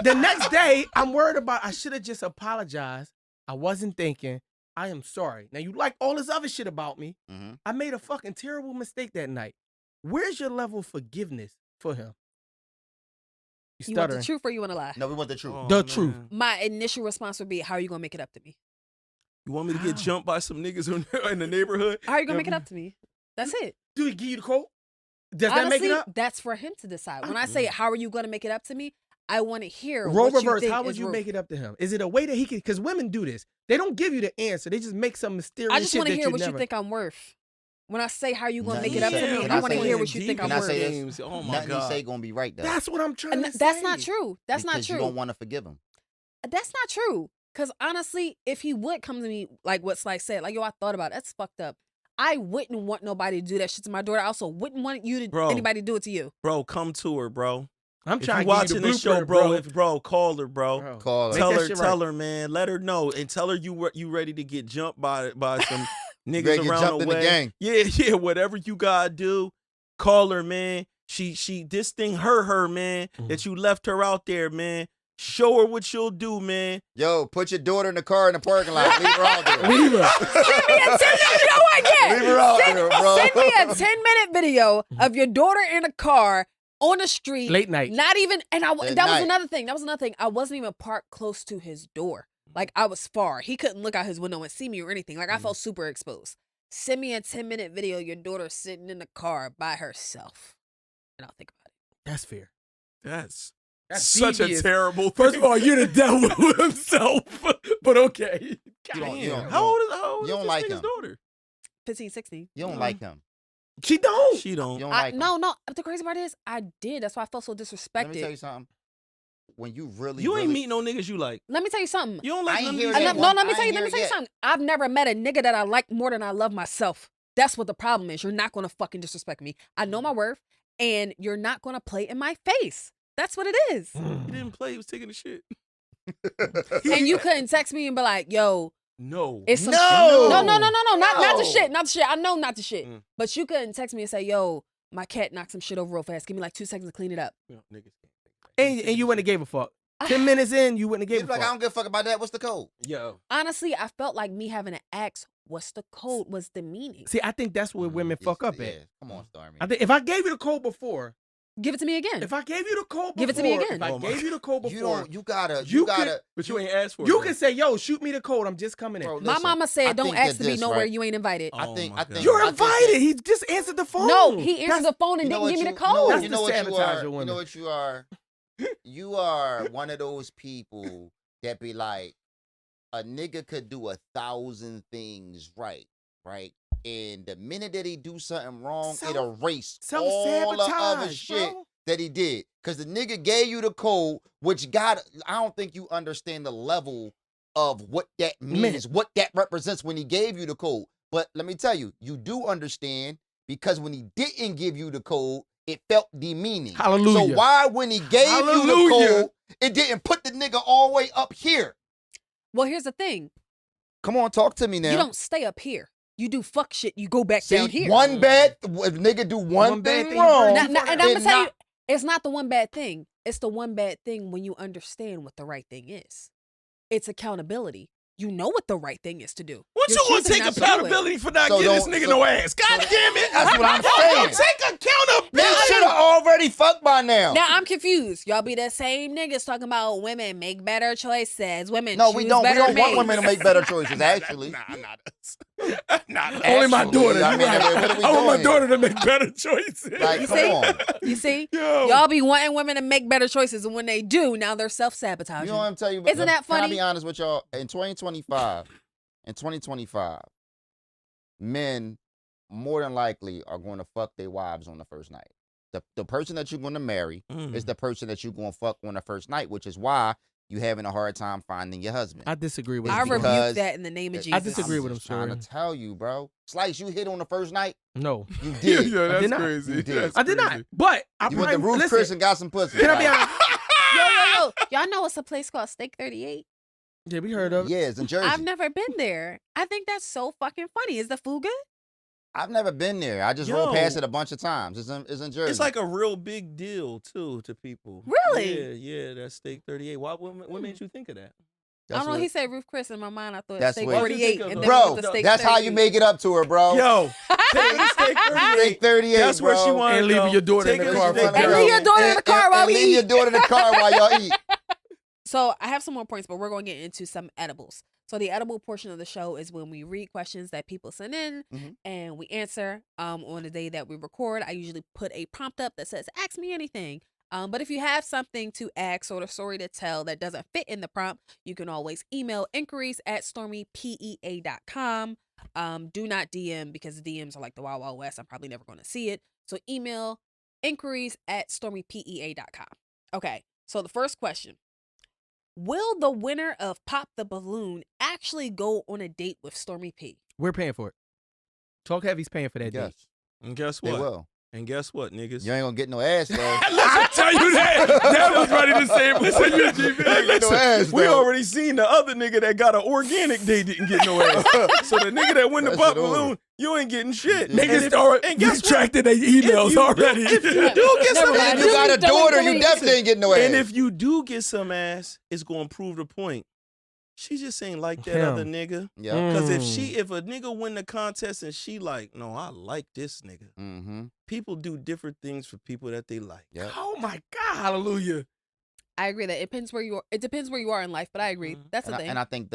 the next day, I'm worried about, I should have just apologized. I wasn't thinking. I am sorry. Now, you like all this other shit about me. Mm-hmm. I made a fucking terrible mistake that night. Where's your level of forgiveness for him? You You want the stuttering. truth or you want to lie? No, we want the truth. Oh, The man. truth. My initial response would be, how are you going to make it up to me? You want me to get How? jumped by some niggas in the neighborhood? How are you going to make it up to me? That's it. Do he give you the quote? Does that Honestly, make it up? that's for him to decide. When I say, how are you going to make it up to me? I want to hear Role what you reverse, think how would is you real. make it up to him? Is it a way that he can, because women do this. They don't give you the answer. They just make some mysterious I just shit want to that hear you what never. you think I'm worth. When I say, how are you going to Nothing make it up to he me? say- I want to hear Can what you think I'm Can I worth. say this? Games. Oh my Nothing God. he say gonna be right though. That's what I'm trying And to say. that's not true. That's not because true. You don't want to forgive him. That's not true. Because honestly, if he would come to me, like what Slice said, like, yo, I thought about it. That's fucked up. I wouldn't want nobody to do that shit to my daughter. I also wouldn't want you to Bro. anybody to do it to you. Bro, come to her, bro. I'm If trying you to watching give you the this show, blueprint, bro, call her, bro. Bro. Call her. Make Tell that her, shit tell right. her, man. Let her know and tell her you ready to get jumped by some Ready niggas to get around jumped the in the way. gang. Yeah, whatever you gotta do. Call her, man. She this thing hurt her, man. That you left her out there, man. Show her what you'll do, man. Yo, put your daughter in the car in the parking lot. Leave her out there. Leave her. Send me a 10-minute video again. Leave her out there, bro. Send me a 10-minute video of your daughter in a car on the street. Late night. Not even, and At that was night. another thing. That was another thing. I wasn't even parked close to his door. Like, I was far. He couldn't look out his window and see me or anything. Like, I felt super exposed. Send me a 10-minute video of your daughter sitting in the car by herself. And I'll think about it. That's fair. That's That's such devious. a terrible. First of all, you're the devil himself. But okay. You don't- Damn. you don't- How old is you don't this like nigga's him. daughter? 15, 16. You don't like him. She don't. She don't. You don't I, like him. no. The crazy part is, I did. That's why I felt so Let me tell disrespected. you something. When you really, You ain't really, meet no niggas you like. Let me tell you something. You don't like I ain't none of hear these that niggas. one. Let me I tell you. ain't Let me hear tell you it something. I've never met a nigga that I like more than I love myself. That's what the problem is. You're not gonna fucking disrespect me. I know my worth, and you're not gonna play in my face. That's what it is. He didn't play. He was taking the shit. And you couldn't text me and be like, yo, No. it's some No. shit. No, not No. the shit. Not the shit. I know not the shit. Mm. But you couldn't text me and say, yo, my cat knocked some shit over real fast. Give me like 2 seconds to clean it up. You know, niggas can't think that. And you wouldn't have gave a fuck. 10 minutes in, you wouldn't have He's gave a like, I fuck. don't give a fuck about that. What's the code? Yo. Honestly, I felt like me having to ask what's the code was demeaning. See, I think that's where women fuck up Yeah. at. Come on, Stormy. I think if I gave you the code before, Give it to me again. if I gave you the code before, Give it to me again. If I Oh my gave you the code before, You gotta. But you ain't asked for it. you though. can say, yo, shoot me the code. I'm just coming in. Bro, My listen, mama I said, don't think ask that to be this, nowhere right? you ain't invited. Oh I think my that- God. You're I think invited. that- He just answered the phone. No, he answered That's- the phone and You know didn't what give me you- the code. No, That's you the know what you sabotage are. of You women. know what you are. You are one of those people that be like, a nigga could do 1,000 things right, and the minute that he do something wrong, it erase all the other shit bro. that he did. Cause the nigga gave you the code, which I don't think you understand the level of what that means, what that represents when he gave you the code. But let me tell you, you do understand because when he didn't give you the code, it felt demeaning. Hallelujah. So why, when he gave you the Hallelujah. code, it didn't put the nigga all the way up here? Well, here's the thing. Come on, talk to me now. You don't stay up here. You do fuck shit, you go back See, down here. one bad, if nigga do one bad thing thing, wrong, bro. And I'm then gonna tell you, not- it's not the one bad thing. It's the one bad thing when you understand what the right thing is. It's accountability. You know what the right thing is to do. What You're you gonna choosing take not to do it. accountability for not So getting this don't- nigga so- no ass? God damn it! That's what I'm Yo, saying. take They accountability. should have already fucked by now. Now I'm confused. Y'all be the same niggas talking about women make better choices. Women No, choose we don't. We better don't want mates. women to make better choices. Actually, Nah, not us. Not us. Only my Actually, daughter. I you mean, right. what are we I want my doing daughter to make better choices. like, You come see? on. You see? Yo. Y'all be wanting women to make better choices, and when they do, now they're self-sabotaging. You know what I'm telling you? Isn't that Can I funny? be honest with y'all? In 2025, men more than likely are going to fuck their wives on the first night. The person that you're going to marry is the person that you're going to fuck on the first night, which is why you having a hard time finding your husband. I disagree with I him. because- rebuke that in the name of Jesus. I disagree with him, just trying sir. to tell you, bro. Slice, you hit on the first night? No. You Yeah, did. yeah, that's did not. crazy. You did. That's I did not. crazy. But I You went to probably, Ruth listen, Chris and got some pussy. Can I be Like, honest? Yo. Y'all know it's a place called Steak 38? Yeah, we heard of it. Yeah, it's in Jersey. I've never been there. I think that's so fucking funny. Is the food good? I've never been there. I just rode past it a bunch of times. It's in Jersey. It's like a real big deal too to people. Really? Yeah. That's Steak 38. What made you think of that? I don't know. what- He said Ruth Chris in my mind. I thought That's Steak what- 48. Bro, And then Bro, went to Steak that's how you 38. make it up to her, bro. Yo, take her to Steak 38. Steak 38, That's bro. where she wanted And to leaving go. your daughter in Take the her car to for Steak the And girl. leave your daughter in the car while we leave eat. your daughter in the car while y'all eat. So I have some more points, but we're going to get into some edibles. So the edible portion of the show is when we read questions that people send in Mhm. and we answer on the day that we record. I usually put a prompt up that says, ask me anything. But if you have something to ask or a story to tell that doesn't fit in the prompt, you can always email inquiries@stormypea.com. Do not DM because the DMs are like the Wild Wild West. I'm probably never going to see it. So email inquiries@stormypea.com. Okay, so the first question. Will the winner of Pop the Balloon actually go on a date with Stormy P? We're paying for it. Talk Heavy's paying for that Yes, date. And guess they what? will. And guess what, niggas? You ain't gonna get no ass though. Listen, tell you that. That was ready to say it. Listen, you GB. No ass, We though. already seen the other nigga that got an organic day didn't get no ass. So the nigga that win the That pop shit over. balloon, you ain't getting shit. Yeah. Niggas And start and guess what? retracting their emails you- already. If you do get Never some mind. ass, If you got a Don't daughter, delete you definitely ain't getting no ass. and if you do get some ass, it's gonna prove the point. She just ain't like that Him. other nigga. yeah. Cause if Mm. if a nigga win the contest and she like, no, I like this nigga. Mm-hmm. People do different things for people that they like. Yeah. Oh my God, hallelujah. I agree that it depends where you are. It depends where you are in life, but I agree. Mhm. That's the thing. And I think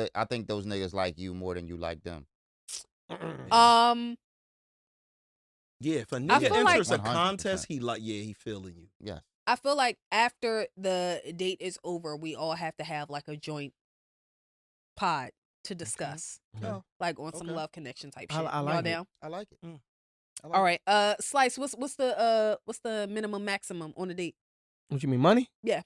those niggas like you more than you like them. Yeah, if a I nigga feel like- enters a 100%. contest, he feeling you. Yeah. I feel like after the date is over, we all have to have like a joint pod to discuss, Oh, like on some Okay. love connection type I- shit. I Y'all like it. down? I like it. Mm. I like All right. Slice. What's the minimum maximum on a date? What you mean, money? Yeah.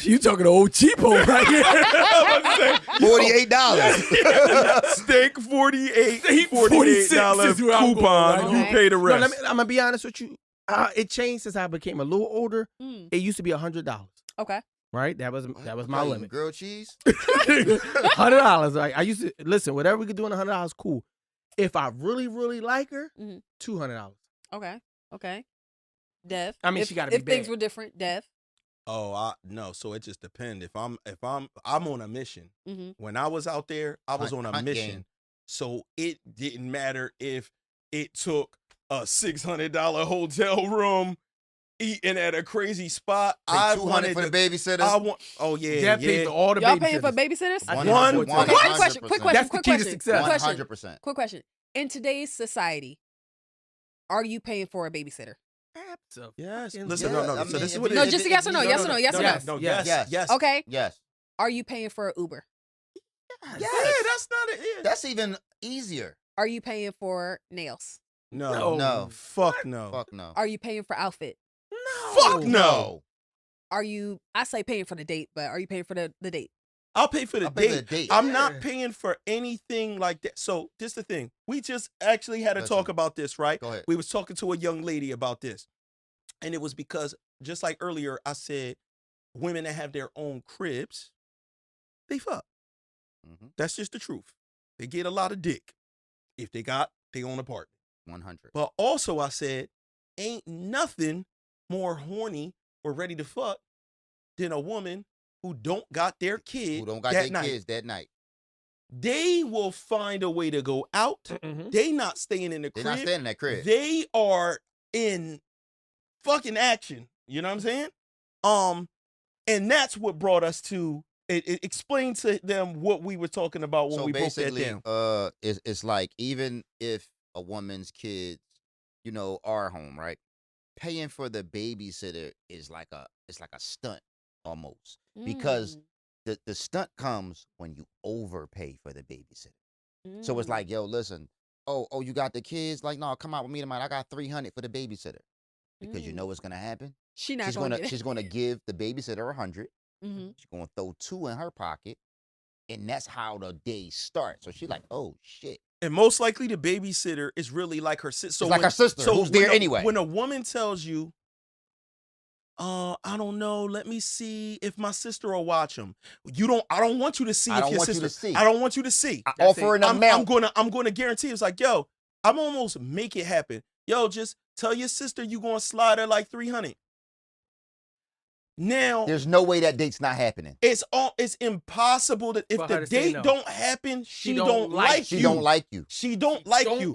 You talking to old cheapo right here. it. $48. Steak $48, $46 $48 is where I'm going coupon. right You now. pay the No, rest. I'm gonna be honest with you. It changed since I became a little older. Mm, It used to be $100. okay. right? That was my Eating limit. Grilled cheese. $100. I used to listen. Whatever we could do on $100, cool. If I really, really like her, Mhm. $200. Okay. Dev. I mean, if, she gotta be if things bad. were different, Dev. Oh, no. So it just depends. If I'm on a mission. Mm-hmm. When I was out there, I was on a Hunt mission. game. So it didn't matter if it took a $600 hotel room, eating at a crazy spot. I $200 wanted for the to, babysitter. I want. Oh yeah, That pays for all the Y'all babysitters. paying for babysitters? I One- did one- before, Okay, too. quick question. That's the key to success. Quick question. 100%. Quick question. In today's society, are you paying for a babysitter? Yes. Fucking Listen, yeah, no. I So mean, this is if what it- it No, is. just a yes or no. Yes or no. Yes or no. No, yes, Yes. yes. Okay. Yes. Are you paying for Uber? Yes. Yeah, that's not it. Yeah. That's even easier. Are you paying for nails? No. No. Fuck no. Fuck no. Are you paying for outfit? Fuck no. Are you? I say paying for the date, but are you paying for the date? I'll pay for the I'll pay for date. the date. I'm not paying for anything like that. So this the thing. We just actually had to Listen. talk about this, right? Go ahead. We was talking to a young lady about this. And it was because, just like earlier, I said women that have their own cribs, they fuck. Mhm. That's just the truth. They get a lot of dick if they got their own apartment. 100. But also I said, ain't nothing more horny or ready to fuck than a woman who don't got their kid Who don't got that their night. kids that night? They will find a way to go out. Mhm. They not staying in the They're crib. not staying in that crib. They are in fucking action. You know what I'm saying? And that's what brought us to it. Explain to them what we were talking about when So we broke that basically, down. it's like even if a woman's kids, are home, right? Paying for the babysitter is like a stunt almost, because the stunt comes when you overpay for the babysitter. So it's like, yo, listen, oh, you got the kids? Like, no, come out with me tonight. I got $300 for the babysitter, because you know what's gonna happen. She not She's gonna. gonna she's gonna give the babysitter $100. Mm-hmm. She's gonna throw $2 in her pocket, and that's how the day starts. So she's like, oh shit. And most likely the babysitter is really like her sister. So It's like her sister, who's there anyway. When a woman tells you, I don't know, let me see if my sister will watch him. I don't want you to see I if don't your want you sister. to see. I don't want you to see. I That's offer it. an amount. I'm gonna guarantee it's like, yo, I'm almost make it happen. Yo, just tell your sister you gonna slide her like 300. Now There's no way that date's not happening. it's impossible that if For her the to say date no. don't happen, she don't don't like like She you. don't like you. She don't like you.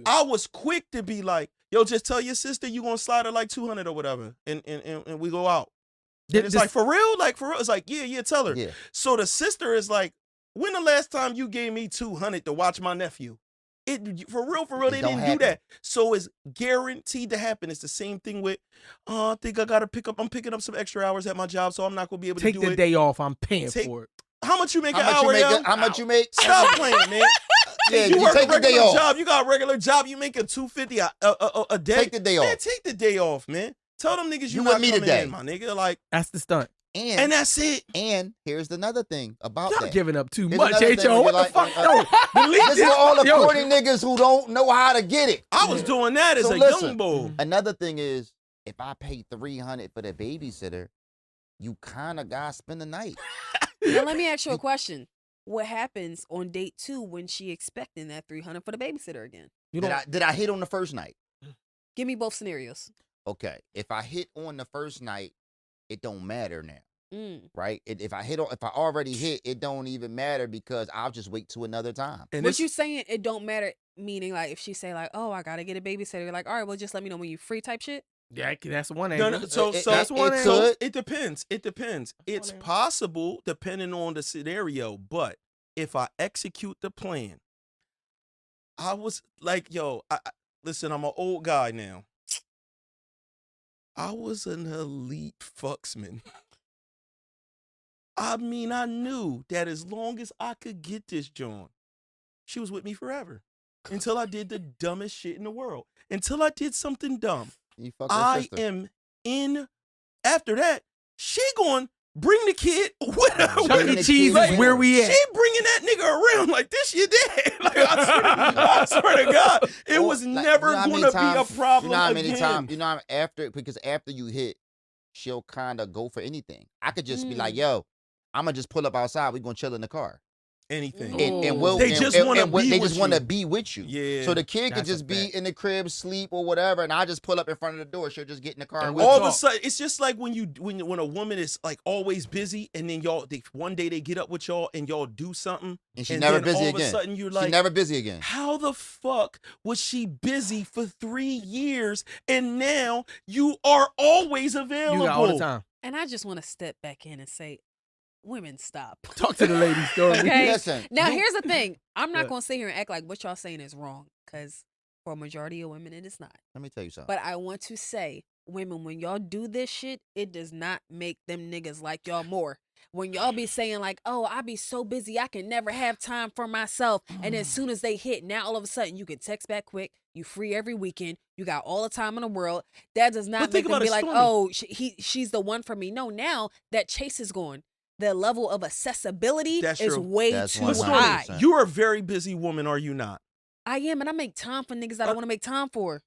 I was quick to be like, yo, just tell your sister you gonna slide her like 200 or whatever, and we go out. And it's like, for real? Like, for real? It's like, yeah, tell her. Yeah. So the sister is like, when the last time you gave me 200 to watch my nephew? For real, It they don't didn't happen. do that. So it's guaranteed to happen. It's the same thing with, I think I'm picking up some extra hours at my job, so I'm not gonna be able to Take do the it. day off. I'm paying for it. How much you make How an much hour, you make? yo? How much you make? Stop playing, man. Yeah, you you work take a the day regular off. job. You got a regular job. You making $250 a day. Take the day Man, off. take the day off, man. Tell them niggas You not with me coming today. in, my nigga. Like, That's the stunt. and that's it. And here's another thing about Y'all that. giving up too Here's much, another thing H.O. when What you're the fuck? like, Yo, delete This is for all the Yo. corny niggas who don't know how to get it. I was doing that as So a listen. young boy. Another thing is, if I pay $300 for the babysitter, you kind of gotta spend the night. Now let me ask you a question. What happens on date 2 when she expecting that $300 for the babysitter again? You Did I hit on the first night? Give me both scenarios. Okay. If I hit on the first night, it don't matter now. Mm. Right? If I already hit, it don't even matter, because I'll just wait to another time. And What this, you saying? It don't matter. Meaning, like, if she say like, "Oh, I gotta get a babysitter," you're like, "All right, well, just let me know when you free," type shit. Yeah, that's one no, angle. no, so That's one so angle. it depends. It depends. It's angle. possible depending on the scenario, but if I execute the plan, I was like, yo, listen, I'm an old guy now. I was an elite fucksman. I mean, I knew that as long as I could get this John, she was with me forever. Until I did the dumbest shit in the world. Until I did something dumb. You fuck your I sister. am in. After that, she going bring the kid with her. Chuck Chuck Bring E. the Cheese kids is where we She at. bringing that nigga around like this your dad. Like, I swear to God, it Or, was like, never you know how going many to be a times- problem You know how many again. times? You know, after you hit, she'll kind of go for anything. I could just be like, Mm. yo, I'm gonna just pull up outside. We gonna chill in the car. Anything. And Ooh. we'll They and- just and- wanna and be they with just want to you. be with you. Yeah. So the kid could That's a just be fact. in the crib, sleep or whatever, and I just pull up in front of the door. She'll just get in the car. And And we'll we'll All of a talk. sudden, it's just like when a woman is like always busy, and then one day they get up with y'all and y'all do something, and she's never then busy all again. of a sudden you're She's like, never busy again. how the fuck was she busy for 3 years and now you are always available? You got all the time. And I just want to step back in and say, women, stop. Talk to the lady, Stormy. Okay. Listen, Now, you- here's the thing. I'm not What? going to sit here and act like what y'all saying is wrong, because for a majority of women, it is not. Let me tell you something. But I want to say, women, when y'all do this shit, it does not make them niggas like y'all more. When y'all be saying like, oh, I be so busy, I can never have time for myself. And as soon as they hit, now all of a sudden you can text back quick. You free every weekend. You got all the time in the world. That does not But make think them about be it, like, Stormy. oh, she's the one for me. No, now that chase is gone. The level of accessibility That's is true. way That's too 100%. high. You're a very busy woman, are you not? I am, and I make time for niggas that I want to make time for.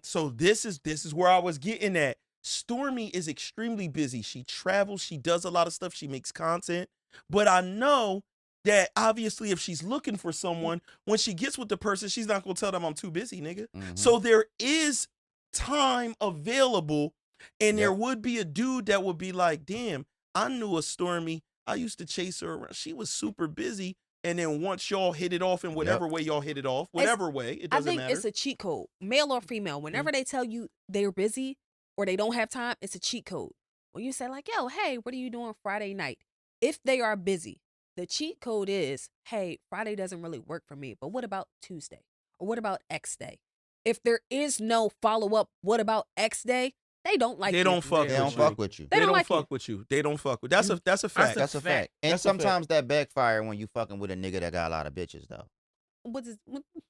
So this is where I was getting at. Stormy is extremely busy. She travels, she does a lot of stuff, she makes content. But I know that obviously if she's looking for someone, when she gets with the person, she's not gonna tell them I'm too busy, nigga. Mhm. So there is time available, and there Yep. would be a dude that would be like, damn, I knew a Stormy. I used to chase her around. She was super busy. And then once y'all hit it off in whatever way y'all hit it off, whatever way, it I doesn't think matter. it's a cheat code, male or female. Whenever they tell you they're busy or they don't have time, it's a cheat code. When you say like, yo, hey, what are you doing Friday night? If they are busy, the cheat code is, hey, Friday doesn't really work for me, but what about Tuesday? Or what about X day? If there is no follow-up, what about X day? They don't like They you. don't fuck They with don't you. fuck with you. They don't like fuck you. with you. They don't fuck with. That's a fact. That's That's a fact. And That's a fact. sometimes that backfire when you fucking with a nigga that got a lot of bitches though.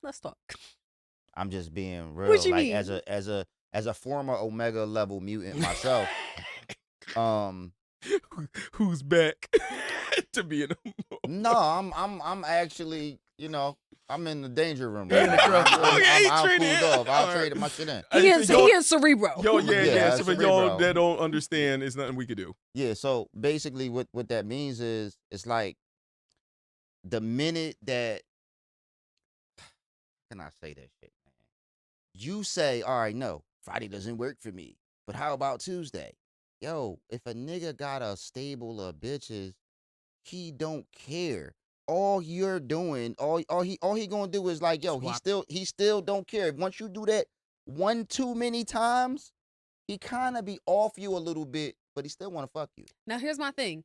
Let's talk. I'm just being real. What you like mean? as a former Omega level mutant myself. Who's back to be an No, I'm actually, I'm in the danger room. He in the club. I'm traded cooled in. off. I'll All trade right. my shit in. He is cerebro. Yo, Yeah, yeah. So that's for a y'all rebound. that don't understand, it's nothing we could do. Yeah, so basically what that means is it's like the minute that how can I say that shit, man? You say, all right, no, Friday doesn't work for me. But how about Tuesday? Yo, if a nigga got a stable of bitches, he don't care. All you're doing, all he gonna do is like, yo, Swap. he still don't care. Once you do that one too many times, he kind of be off you a little bit, but he still want to fuck you. Now, here's my thing.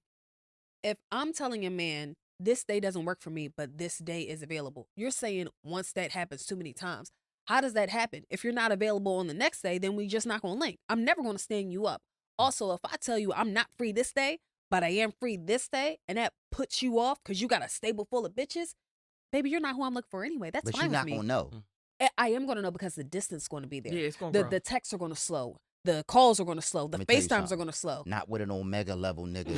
If I'm telling a man, this day doesn't work for me, but this day is available, you're saying once that happens too many times. How does that happen? If you're not available on the next day, then we just not going to link. I'm never going to stand you up. Also, if I tell you I'm not free this day, but I am free this day, and that puts you off because you got a stable full of bitches, baby, you're not who I'm looking for anyway. That's But fine you're with not me. gonna know. I am going to know because the distance is going to be there. Yeah, it's gonna grow. The texts are going to slow. The calls are going to slow. The Let me tell you FaceTimes are something. going to slow. Not with an Omega level nigga.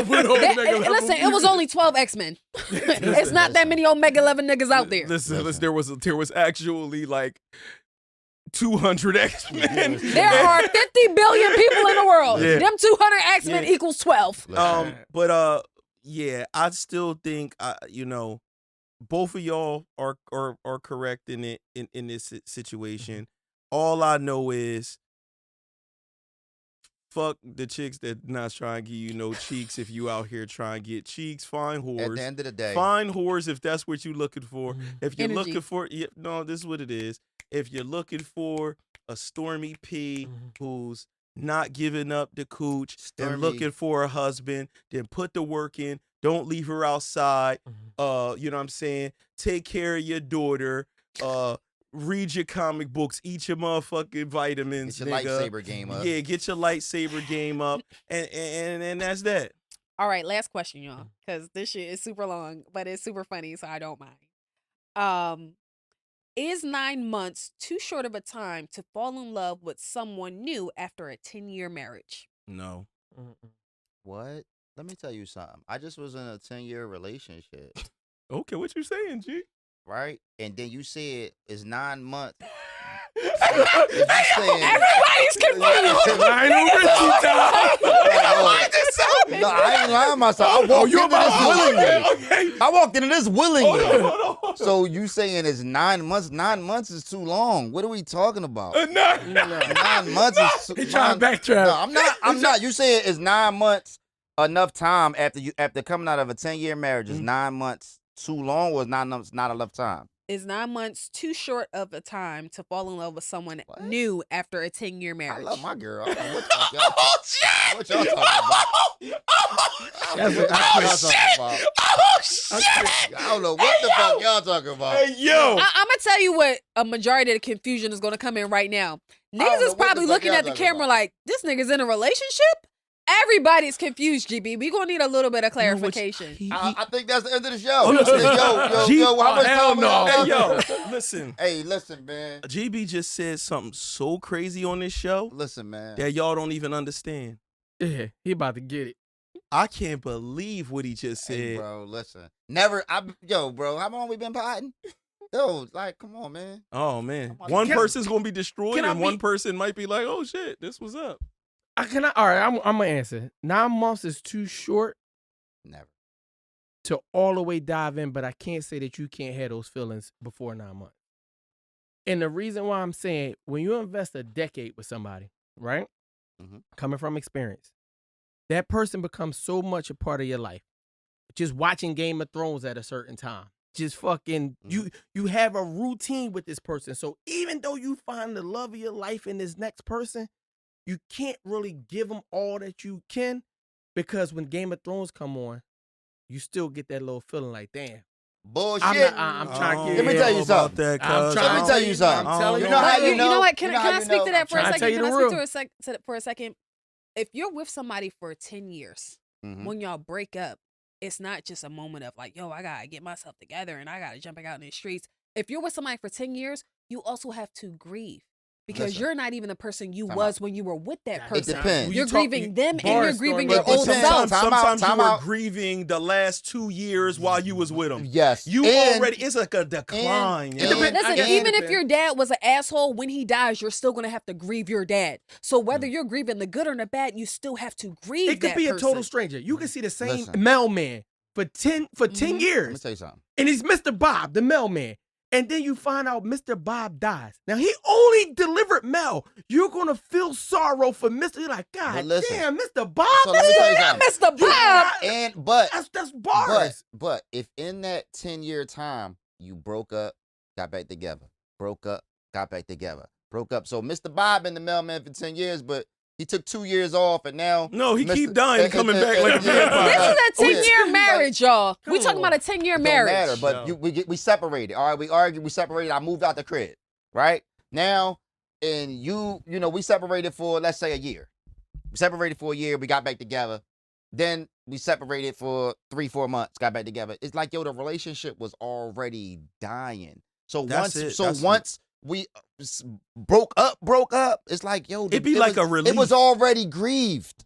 Listen, it was only 12 X-Men. It's not that many Omega 11 niggas out there. Listen, there was actually like 200 X-Men. There are 50 billion people in the world. Yeah. Them 200 X-Men Yeah. equals 12. But yeah, I still think both of y'all are correct in it in this situation. All I know is fuck the chicks that not trying to give you no cheeks. If you out here trying to get cheeks, find whores. At the end of the day, Find whores if that's what you're looking for. If you're Energy. looking for, no, this is what it is. If you're looking for a Stormy P who's not giving up the cooch Stormy. and looking for a husband, then put the work in. Don't leave her outside. You know what I'm saying? Take care of your daughter. Read your comic books. Eat your motherfucking vitamins. get your nigga. lightsaber game up. Yeah, get your lightsaber game up, and that's that. All right, last question, y'all, because this shit is super long, but it's super funny, so I don't mind. Is 9 months too short of a time to fall in love with someone new after a 10-year marriage? No. What? Let me tell you something. I just was in a 10-year relationship, Okay, what you saying, G? right? And then you said it's 9 months. Everybody's confused. Lionel Richie time. No, I ain't lying myself. I walked into this willingly. Okay. I walked into this willingly. Hold on. So you saying it's 9 months? 9 months is too long. What are we talking about? 9 months is too He trying to backtrack. No, I'm not. You saying it's 9 months enough time after coming out of a 10-year marriage? Is 9 months too long, or is 9 months not enough time? Is 9 months too short of a time to fall in love with someone new after a 10-year marriage? I love my girl. I don't know what y'all talking about? Oh shit! I don't know what the fuck y'all talking about. Hey yo! I'm gonna tell you what a majority of the confusion is gonna come in right now. don't know Niggas is what the probably fuck looking y'all at the talking camera about. like, this nigga's in a relationship? Everybody's confused, GB. We gonna need a little bit of clarification. I think that's the end of the show. Oh, listen. Yo, how much hell time we no. got Hey left? yo! Listen, Hey, listen, man. GB just said something so crazy on this show Listen, man. that y'all don't even understand. Yeah, he about to get it. I can't believe what he just said. Hey, bro, listen. Bro, how long we been potting? Yo, like, come on, man. Oh man, Come on. one Can- person's gonna be destroyed, can I and one be- person might be like, "Oh shit, this was up." All right, I'm gonna answer. 9 months is too short Never. to all the way dive in, but I can't say that you can't have those feelings before 9 months. And the reason why I'm saying, when you invest a decade with somebody, right? Mhm. Coming from experience, that person becomes so much a part of your life. Just watching Game of Thrones at a certain time. Just fucking, you have a routine with this person. So even though you find the love of your life in this next person, you can't really give them all that you can, because when Game of Thrones come on, you still get that little feeling like, damn. Bullshit. I'm trying to Let me tell you something. That, I'm cuz. trying Let me tell you something. I'm telling You you. know how you You know know? what? Can You know I how you speak to know? that for a trying to second? tell you Can I the speak to it for a second? If you're with somebody for 10 years, Mhm. when y'all break up, it's not just a moment of like, yo, I gotta get myself together and I gotta jump back out in the streets. If you're with somebody for 10 years, you also have to grieve, because Listen. you're not even the person you Time was out. when you were with that It person. depends. You're grieving them and bars, you're grieving Stormy. your But old depends. self. Time out, Sometimes time you were out. grieving the last 2 years while you was with them. Yes. You And- already, it's like a decline. and- yo. and- Listen, guess it even if depends. your dad was an asshole, when he dies, you're still gonna have to grieve your dad. So whether you're grieving the good or the bad, you still have to grieve. It could that be a person. total stranger. You can see the same Listen. mailman for 10 Mhm. Let me years, tell you something. and he's Mr. Bob, the mailman. And then you find out Mr. Bob dies. Now, he only delivered mail. You're going to feel sorrow for Mr. You're like, God But listen. damn, Mr. Bob. So let me tell you something. Mr. Bob. That's bars. But if in that 10-year time you broke up, got back together, broke up, got back together, broke up. So Mr. Bob been the mailman for 10 years, but he took 2 years off, and now No, he Mr. keep dying and coming back like a vampire. This is a Yeah. 10-year marriage, y'all. We Come talking on. about a 10-year Don't marriage. matter, but No. we separated. All right, we argued, we separated. I moved out the crib, right? Now, and you know, we separated for, let's say, a year. We separated for a year. We got back together. Then we separated for 3-4 months. Got back together. It's like, yo, the relationship was already dying. So That's it. That's it. once we broke up. It's like, yo, It'd be like a It was relief. already grieved.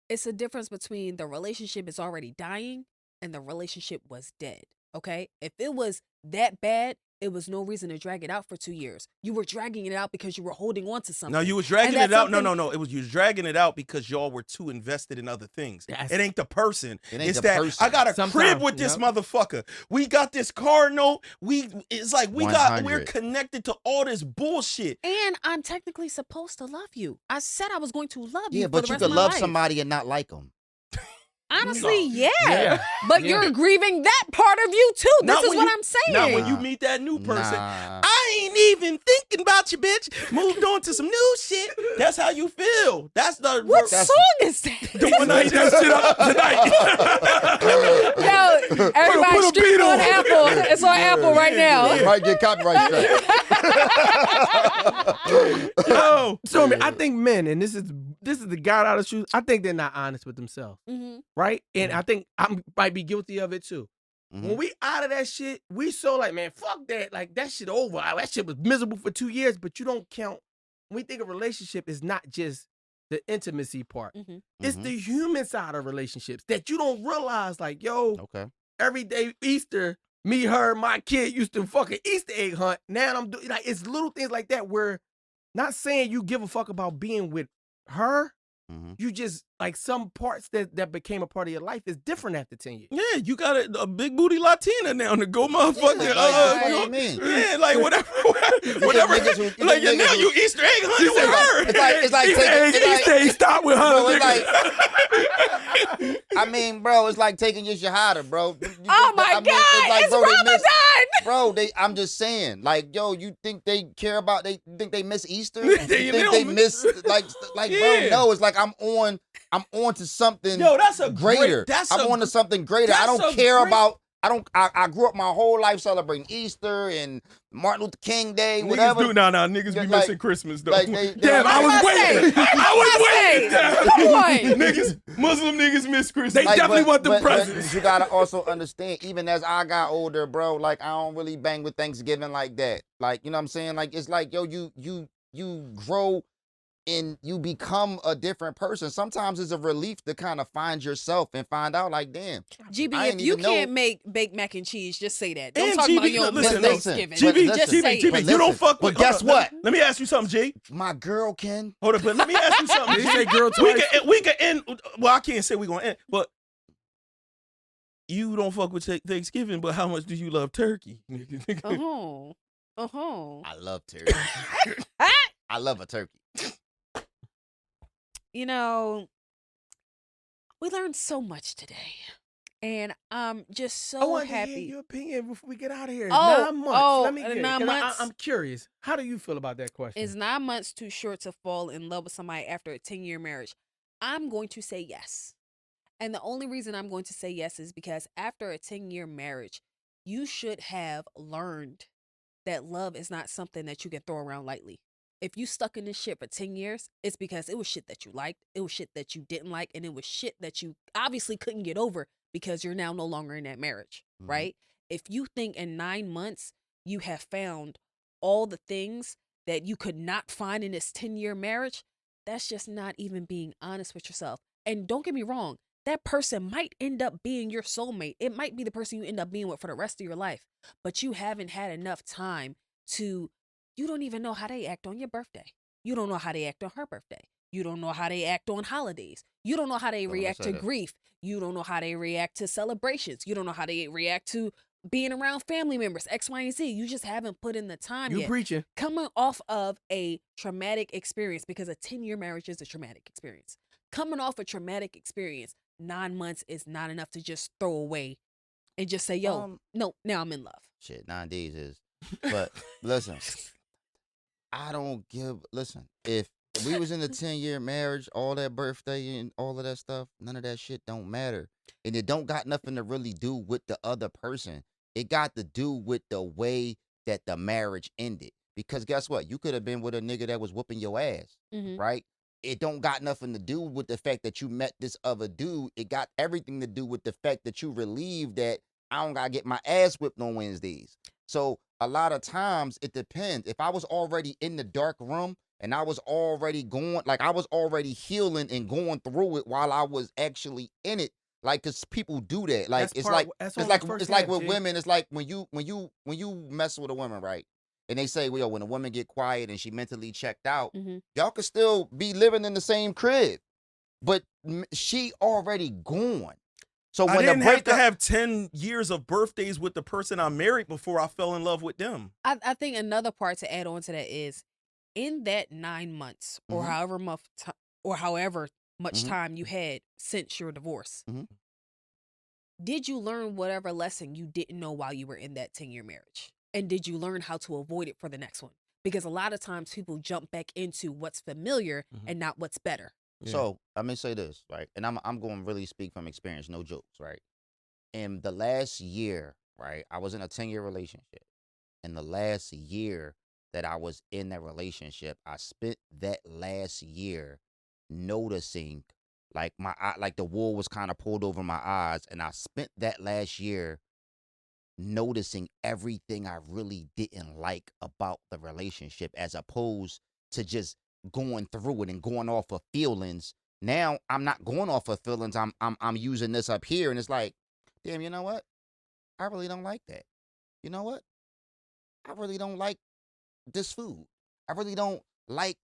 It's a difference between the relationship is already dying and the relationship was dead. Okay? If it was that bad, it was no reason to drag it out for 2 years. You were dragging it out because you were holding on to something. No, you was dragging And it out. that's No. It was you was dragging it out because y'all were too invested in other things. That's- It ain't the person. It ain't It's the that person. I got a Sometimes, crib with this yep. motherfucker. We got this car note. It's like we're 100. connected to all this bullshit. And I'm technically supposed to love you. I said I was going to love you Yeah, for but the you rest could of my love life. somebody and not like them. Honestly, No. yeah. Yeah. But Yeah. you're grieving that part of you too. This Not is when what you- I'm saying. Now when you meet that new person, Nah. I ain't even thinking about you, bitch. Moved on to some new shit. That's how you feel. That's the What that's song is that? the one I that shit up tonight. Yo, everybody put a streaming beat on on it. Apple. It's on Apple right now. Might get copyright strike. Yo. Stormy, I think men, and this is the God out of shoes, I think they're not honest with themselves, Mhm. right? And I think I might be guilty of it too. Mhm. When we out of that shit, we so like, man, fuck that. Like, that shit over. That shit was miserable for 2 years, but you don't count. When we think a relationship is not just the intimacy part. Mhm. It's Mhm. the human side of relationships that you don't realize, like, yo, Okay. every day Easter, me, her, my kid used to fucking Easter egg hunt. Now I'm doing, like, it's little things like that where, not saying you give a fuck about being with her. You just, like, some parts that became a part of your life is different after 10 years. Yeah, you got a big booty Latina now to go motherfucking. Yeah, what do you mean? Yeah, like whatever. niggas who- Like niggas now who- you Easter egg hunting with her. It's like Easter egg stop with her. Bro, it's nigga. like, I mean, bro, it's like taking your shahada, bro. Oh my God, it's Ramadan. Bro, I'm just saying, like, yo, you think they care about? They think they miss Easter? They You think they don't. miss like, Yeah. bro? No, it's like I'm on to something. Yo, that's a greater. Great, I'm on to something greater. I that's don't a care great- about. I grew up my whole life celebrating Easter and Martin Luther King Day, whatever. Niggas be Like- missing Christmas though. Like Damn, I was waiting. Come on. Niggas, Muslim niggas miss Christmas. They definitely want them but presents. you gotta also understand, even as I got older, bro, like I don't really bang with Thanksgiving like that. Like, you know what I'm saying? Like, it's like, yo, you grow and you become a different person. Sometimes it's a relief to kind of find yourself and find out, like, damn. GB, I if ain't you even know- can't make baked mac and cheese, just say that. Don't And talk GB, about your own listen, Thanksgiving. GB, just listen, say GB, it. you don't fuck But with. guess what? Let me ask you something, G. My girl can. Hold up, but let me ask you something. Did G. you say girl we twice? can end. Well, I can't say we're gonna end, but you don't fuck with Thanksgiving. But how much do you love turkey? Uh-huh. Uh-huh. I love turkey. I love a turkey. You know, we learned so much today. And I'm just I so want to hear happy. your opinion before we get out of here. Oh, 9 months. oh, Let me get 9 'cause months? I'm curious. How do you feel about that question? Is 9 months too short to fall in love with somebody after a 10-year marriage? I'm going to say yes. And the only reason I'm going to say yes is because after a 10-year marriage, you should have learned that love is not something that you can throw around lightly. If you stuck in this shit for 10 years, it's because it was shit that you liked, it was shit that you didn't like, and it was shit that you obviously couldn't get over because you're now no longer in that marriage, right? If you think in 9 months you have found all the things that you could not find in this 10-year marriage, that's just not even being honest with yourself. And don't get me wrong, that person might end up being your soulmate. It might be the person you end up being with for the rest of your life, but you haven't had enough time to, you don't even know how they act on your birthday. You don't know how they act on her birthday. You don't know how they act on holidays. You don't know how they react to grief. You don't know how they react to celebrations. You don't know how they react to being around family members, X, Y, and Z. You just haven't put in the time You yet. preaching. Coming off of a traumatic experience, because a 10-year marriage is a traumatic experience. Coming off a traumatic experience, 9 months is not enough to just throw away and just say, yo, no, now I'm in love. Shit, 9 days is. But listen, I don't give. Listen, if we was in a 10-year marriage, all that birthday and all of that stuff, none of that shit don't matter. And it don't got nothing to really do with the other person. It got to do with the way that the marriage ended. Because guess what? You could have been with a nigga that was whooping your ass, right? It don't got nothing to do with the fact that you met this other dude. It got everything to do with the fact that you relieved that I don't gotta get my ass whipped on Wednesdays. So a lot of times it depends. If I was already in the dark room and I was already going, like I was already healing and going through it while I was actually in it, like, cause people do that. Like That's it's part- like that's it's on like the first it's like step, with G. women. It's like when you mess with a woman, right? And they say, well, yo, when a woman get quiet and she mentally checked out, y'all could still be living in the same crib, but she already gone. So I when didn't the have breakup, to have 10 years of birthdays with the person I married before I fell in love with them. I think another part to add on to that is in that 9 months or however much time you had since your divorce, did you learn whatever lesson you didn't know while you were in that 10-year marriage? And did you learn how to avoid it for the next one? Because a lot of times people jump back into what's familiar and not what's better. So let me say this, right? And I'm going to really speak from experience, no jokes, right? In the last year, right, I was in a 10-year relationship. In the last year that I was in that relationship, I spent that last year noticing, like like the wool was kind of pulled over my eyes, and I spent that last year noticing everything I really didn't like about the relationship, as opposed to just going through it and going off of feelings. Now I'm not going off of feelings. I'm using this up here, and it's like, damn, you know what? I really don't like that. you know what? I really don't like this food. I really don't like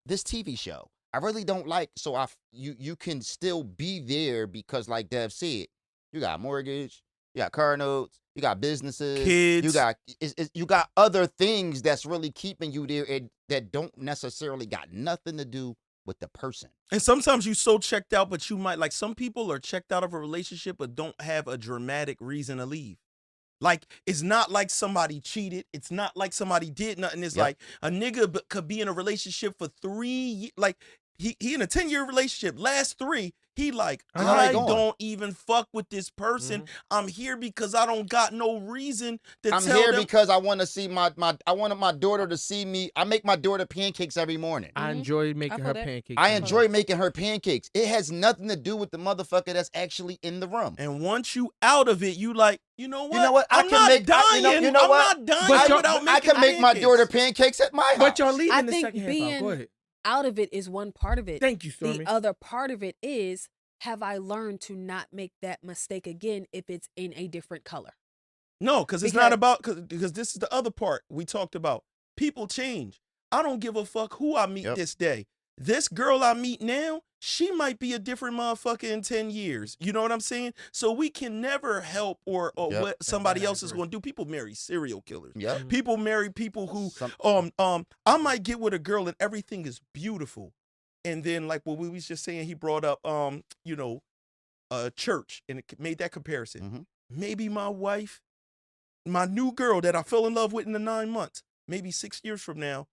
this TV show. I really don't like. So you can still be there because, like Dev said, you got mortgage, you got car notes, you got businesses, Kids. you got other things that's really keeping you there that don't necessarily got nothing to do with the person. And sometimes you so checked out, but you might, like, some people are checked out of a relationship but don't have a dramatic reason to leave. Like, it's not like somebody cheated. It's not like somebody did nothing. It's Yep. like a nigga could be in a relationship for 3 years. Like, he in a 10-year relationship, last 3, he like, He's already I gone. don't even fuck with this person. I'm here because I don't got no reason to I'm tell here them. because I want to see I wanted my daughter to see me. I make my daughter pancakes every morning. I enjoy making feel her that. pancakes. I enjoy making her pancakes. It has nothing to do with the motherfucker that's actually in the room. And once you out of it, you like, you know what? You know what? I'm not dying. you know I'm what? not dying But without I making can make my pancakes. daughter pancakes at my house. But y'all leaving I the think second half out. being Go ahead. out of it is one part of it. Thank you, Stormy. The other part of it is, have I learned to not make that mistake again if it's in a different color? No, because it's not about, because this is the other part we talked about. People change. I don't give a fuck who I meet this day. This girl I meet now, she might be a different motherfucker in 10 years. You know what I'm saying? So we can never help or what somebody else is going to do. People marry serial killers. Yep. People marry people who I might get with a girl and everything is beautiful. And then, like what we was just saying, he brought up church and it made that comparison. Mm-hmm. Maybe my wife, my new girl that I fell in love with in the 9 months, maybe 6 years from now,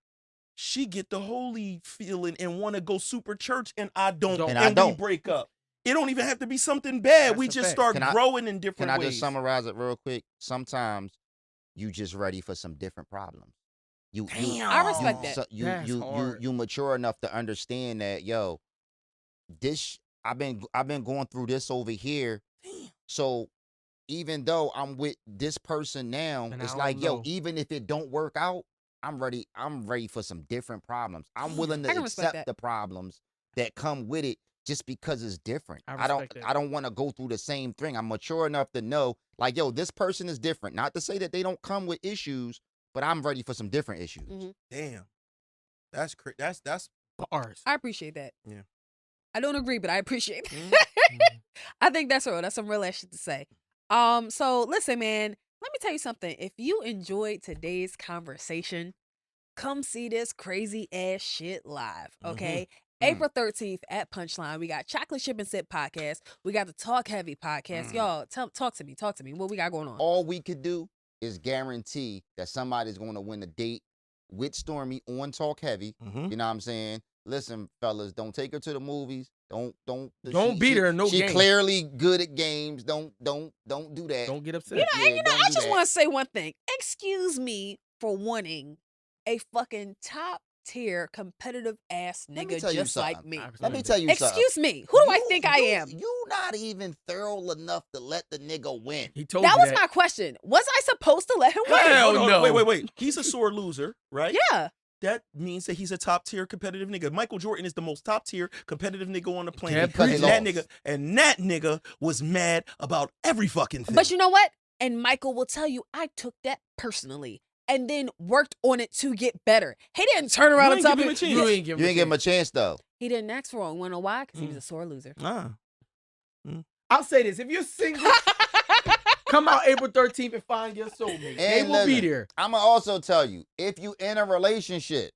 she get the holy feeling and want to go super church, and I don't, and we break up. It don't even have to be something bad. We just start growing in different ways. Can I just summarize it real quick? Sometimes you just ready for some different problems. I respect that. You mature enough to understand that, yo, this I've been going through this over here. So even though I'm with this person now, it's like, yo, even if it don't work out, I'm ready for some different problems. I'm willing to accept the problems that come with it just because it's different. I don't want to go through the same thing. I'm mature enough to know, like, yo, this person is different. Not to say that they don't come with issues, but I'm ready for some different issues. Mm-hmm. Damn. That's bars. I appreciate that. Yeah. I don't agree, but I appreciate it. Mm-hmm. I think that's real. That's some real ass shit to say. So listen, man, let me tell you something. If you enjoyed today's conversation, come see this crazy ass shit live, okay? April 13th at Punchline, we got Chocolate Chip and Sip podcast. We got the Talk Heavy podcast. Y'all, talk to me. What we got going on? All we could do is guarantee that somebody's going to win a date with Stormy on Talk Heavy. You know what I'm saying? Listen, fellas, don't take her to the movies. Don't beat her in no game. She's clearly good at games. Don't do that. Don't get upset. I just want to say one thing. Excuse me for wanting a fucking top tier competitive ass nigga just like me. Let me tell you something. Excuse me. Who do I think I am? You not even thorough enough to let the nigga win. He told that you was my question. Was I supposed to let him win? Hell no. Wait. He's a sore loser, right? Yeah. That means that he's a top tier competitive nigga. Michael Jordan is the most top tier competitive nigga on the planet. And that nigga was mad about every fucking thing. But you know what? And Michael will tell you, I took that personally and then worked on it to get better. He didn't turn around and tell me. You ain't give him a chance, though. He didn't ask for it. You know why? Because he was a sore loser. I'll say this. If you're single, come out April 13th and find your soulmate. They will be there. I'm going to also tell you, if you in a relationship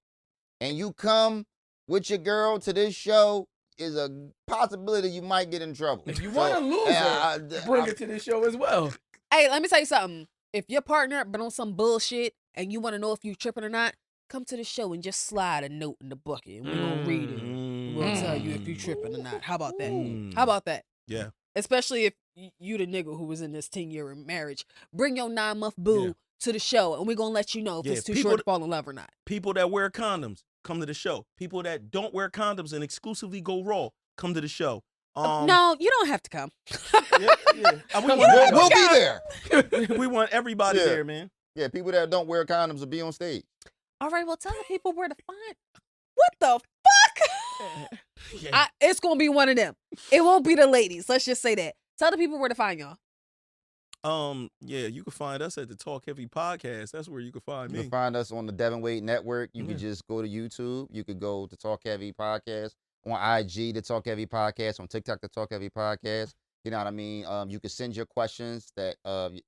and you come with your girl to this show, is a possibility you might get in trouble. If you want to lose her, bring her to this show as well. Hey, let me tell you something. If your partner been on some bullshit and you want to know if you tripping or not, come to the show and just slide a note in the bucket and we're going to read it. We'll tell you if you tripping or not. How about that? How about that? Yeah. Especially if you the nigga who was in this 10-year marriage. Bring your 9-month boo to the show and we're going to let you know if it's too short to fall in love or not. People that wear condoms, come to the show. People that don't wear condoms and exclusively go raw, come to the show. No, you don't have to come. We'll be there. We want everybody there, man. Yeah, people that don't wear condoms will be on stage. All right, well, tell the people where to find. What the fuck? It's going to be one of them. It won't be the ladies. Let's just say that. Tell the people where to find y'all. Yeah, you can find us at the Talk Heavy Podcast. That's where you can find You me. can find us on the Devin Wade Network. You can just go to YouTube. You could go to Talk Heavy Podcast on IG, the Talk Heavy Podcast, on TikTok, the Talk Heavy Podcast. You know what I mean? You can send your questions that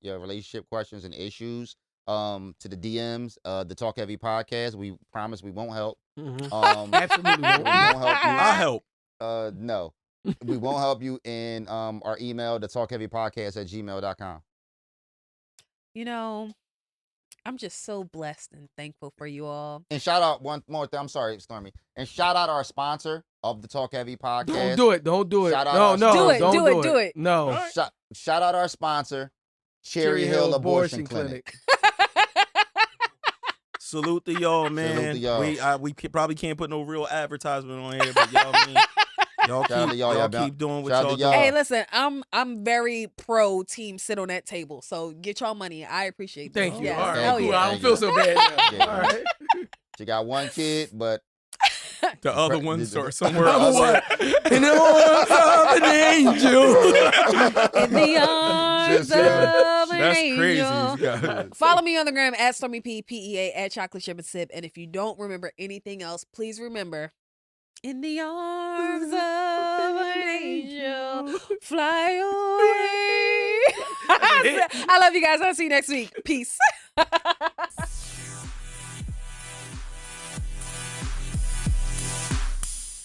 your relationship questions and issues to the DMs, the Talk Heavy Podcast. We promise we won't help. Absolutely We won't help you. I'll help. No. We won't help you in our email, the talkheavypodcast@gmail.com. You know, I'm just so blessed and thankful for you all. And shout out one more thing. I'm sorry, Stormy. And shout out our sponsor of the Talk Heavy Podcast. Don't do it. Don't do it. Shout out No, our no. Do don't it, do it. No. Shout out our sponsor, Cherry Hill Abortion Clinic. Salute to y'all, man. Salute to y'all. We probably can't put no real advertisement on here, but y'all, y'all Shout out keep, to y'all. y'all Y'all keep doing what shout out y'all to y'all. doing. Hey, listen, I'm very pro team sit on that table. So get y'all money. I appreciate that. Thank you. Yes. All right. Hell Cool. yeah. I don't feel so bad now. Yeah. All right. She got one kid, but The other ones are somewhere Other else. one. In the arms of an angel. In the arms Just, of an That's angel. crazy. You got- Follow me on the gram at Stormy P, PEA, at Chocolate Chip and Sip. And if you don't remember anything else, please remember, in the arms of an angel, fly away. I love you guys. I'll see you next week. Peace.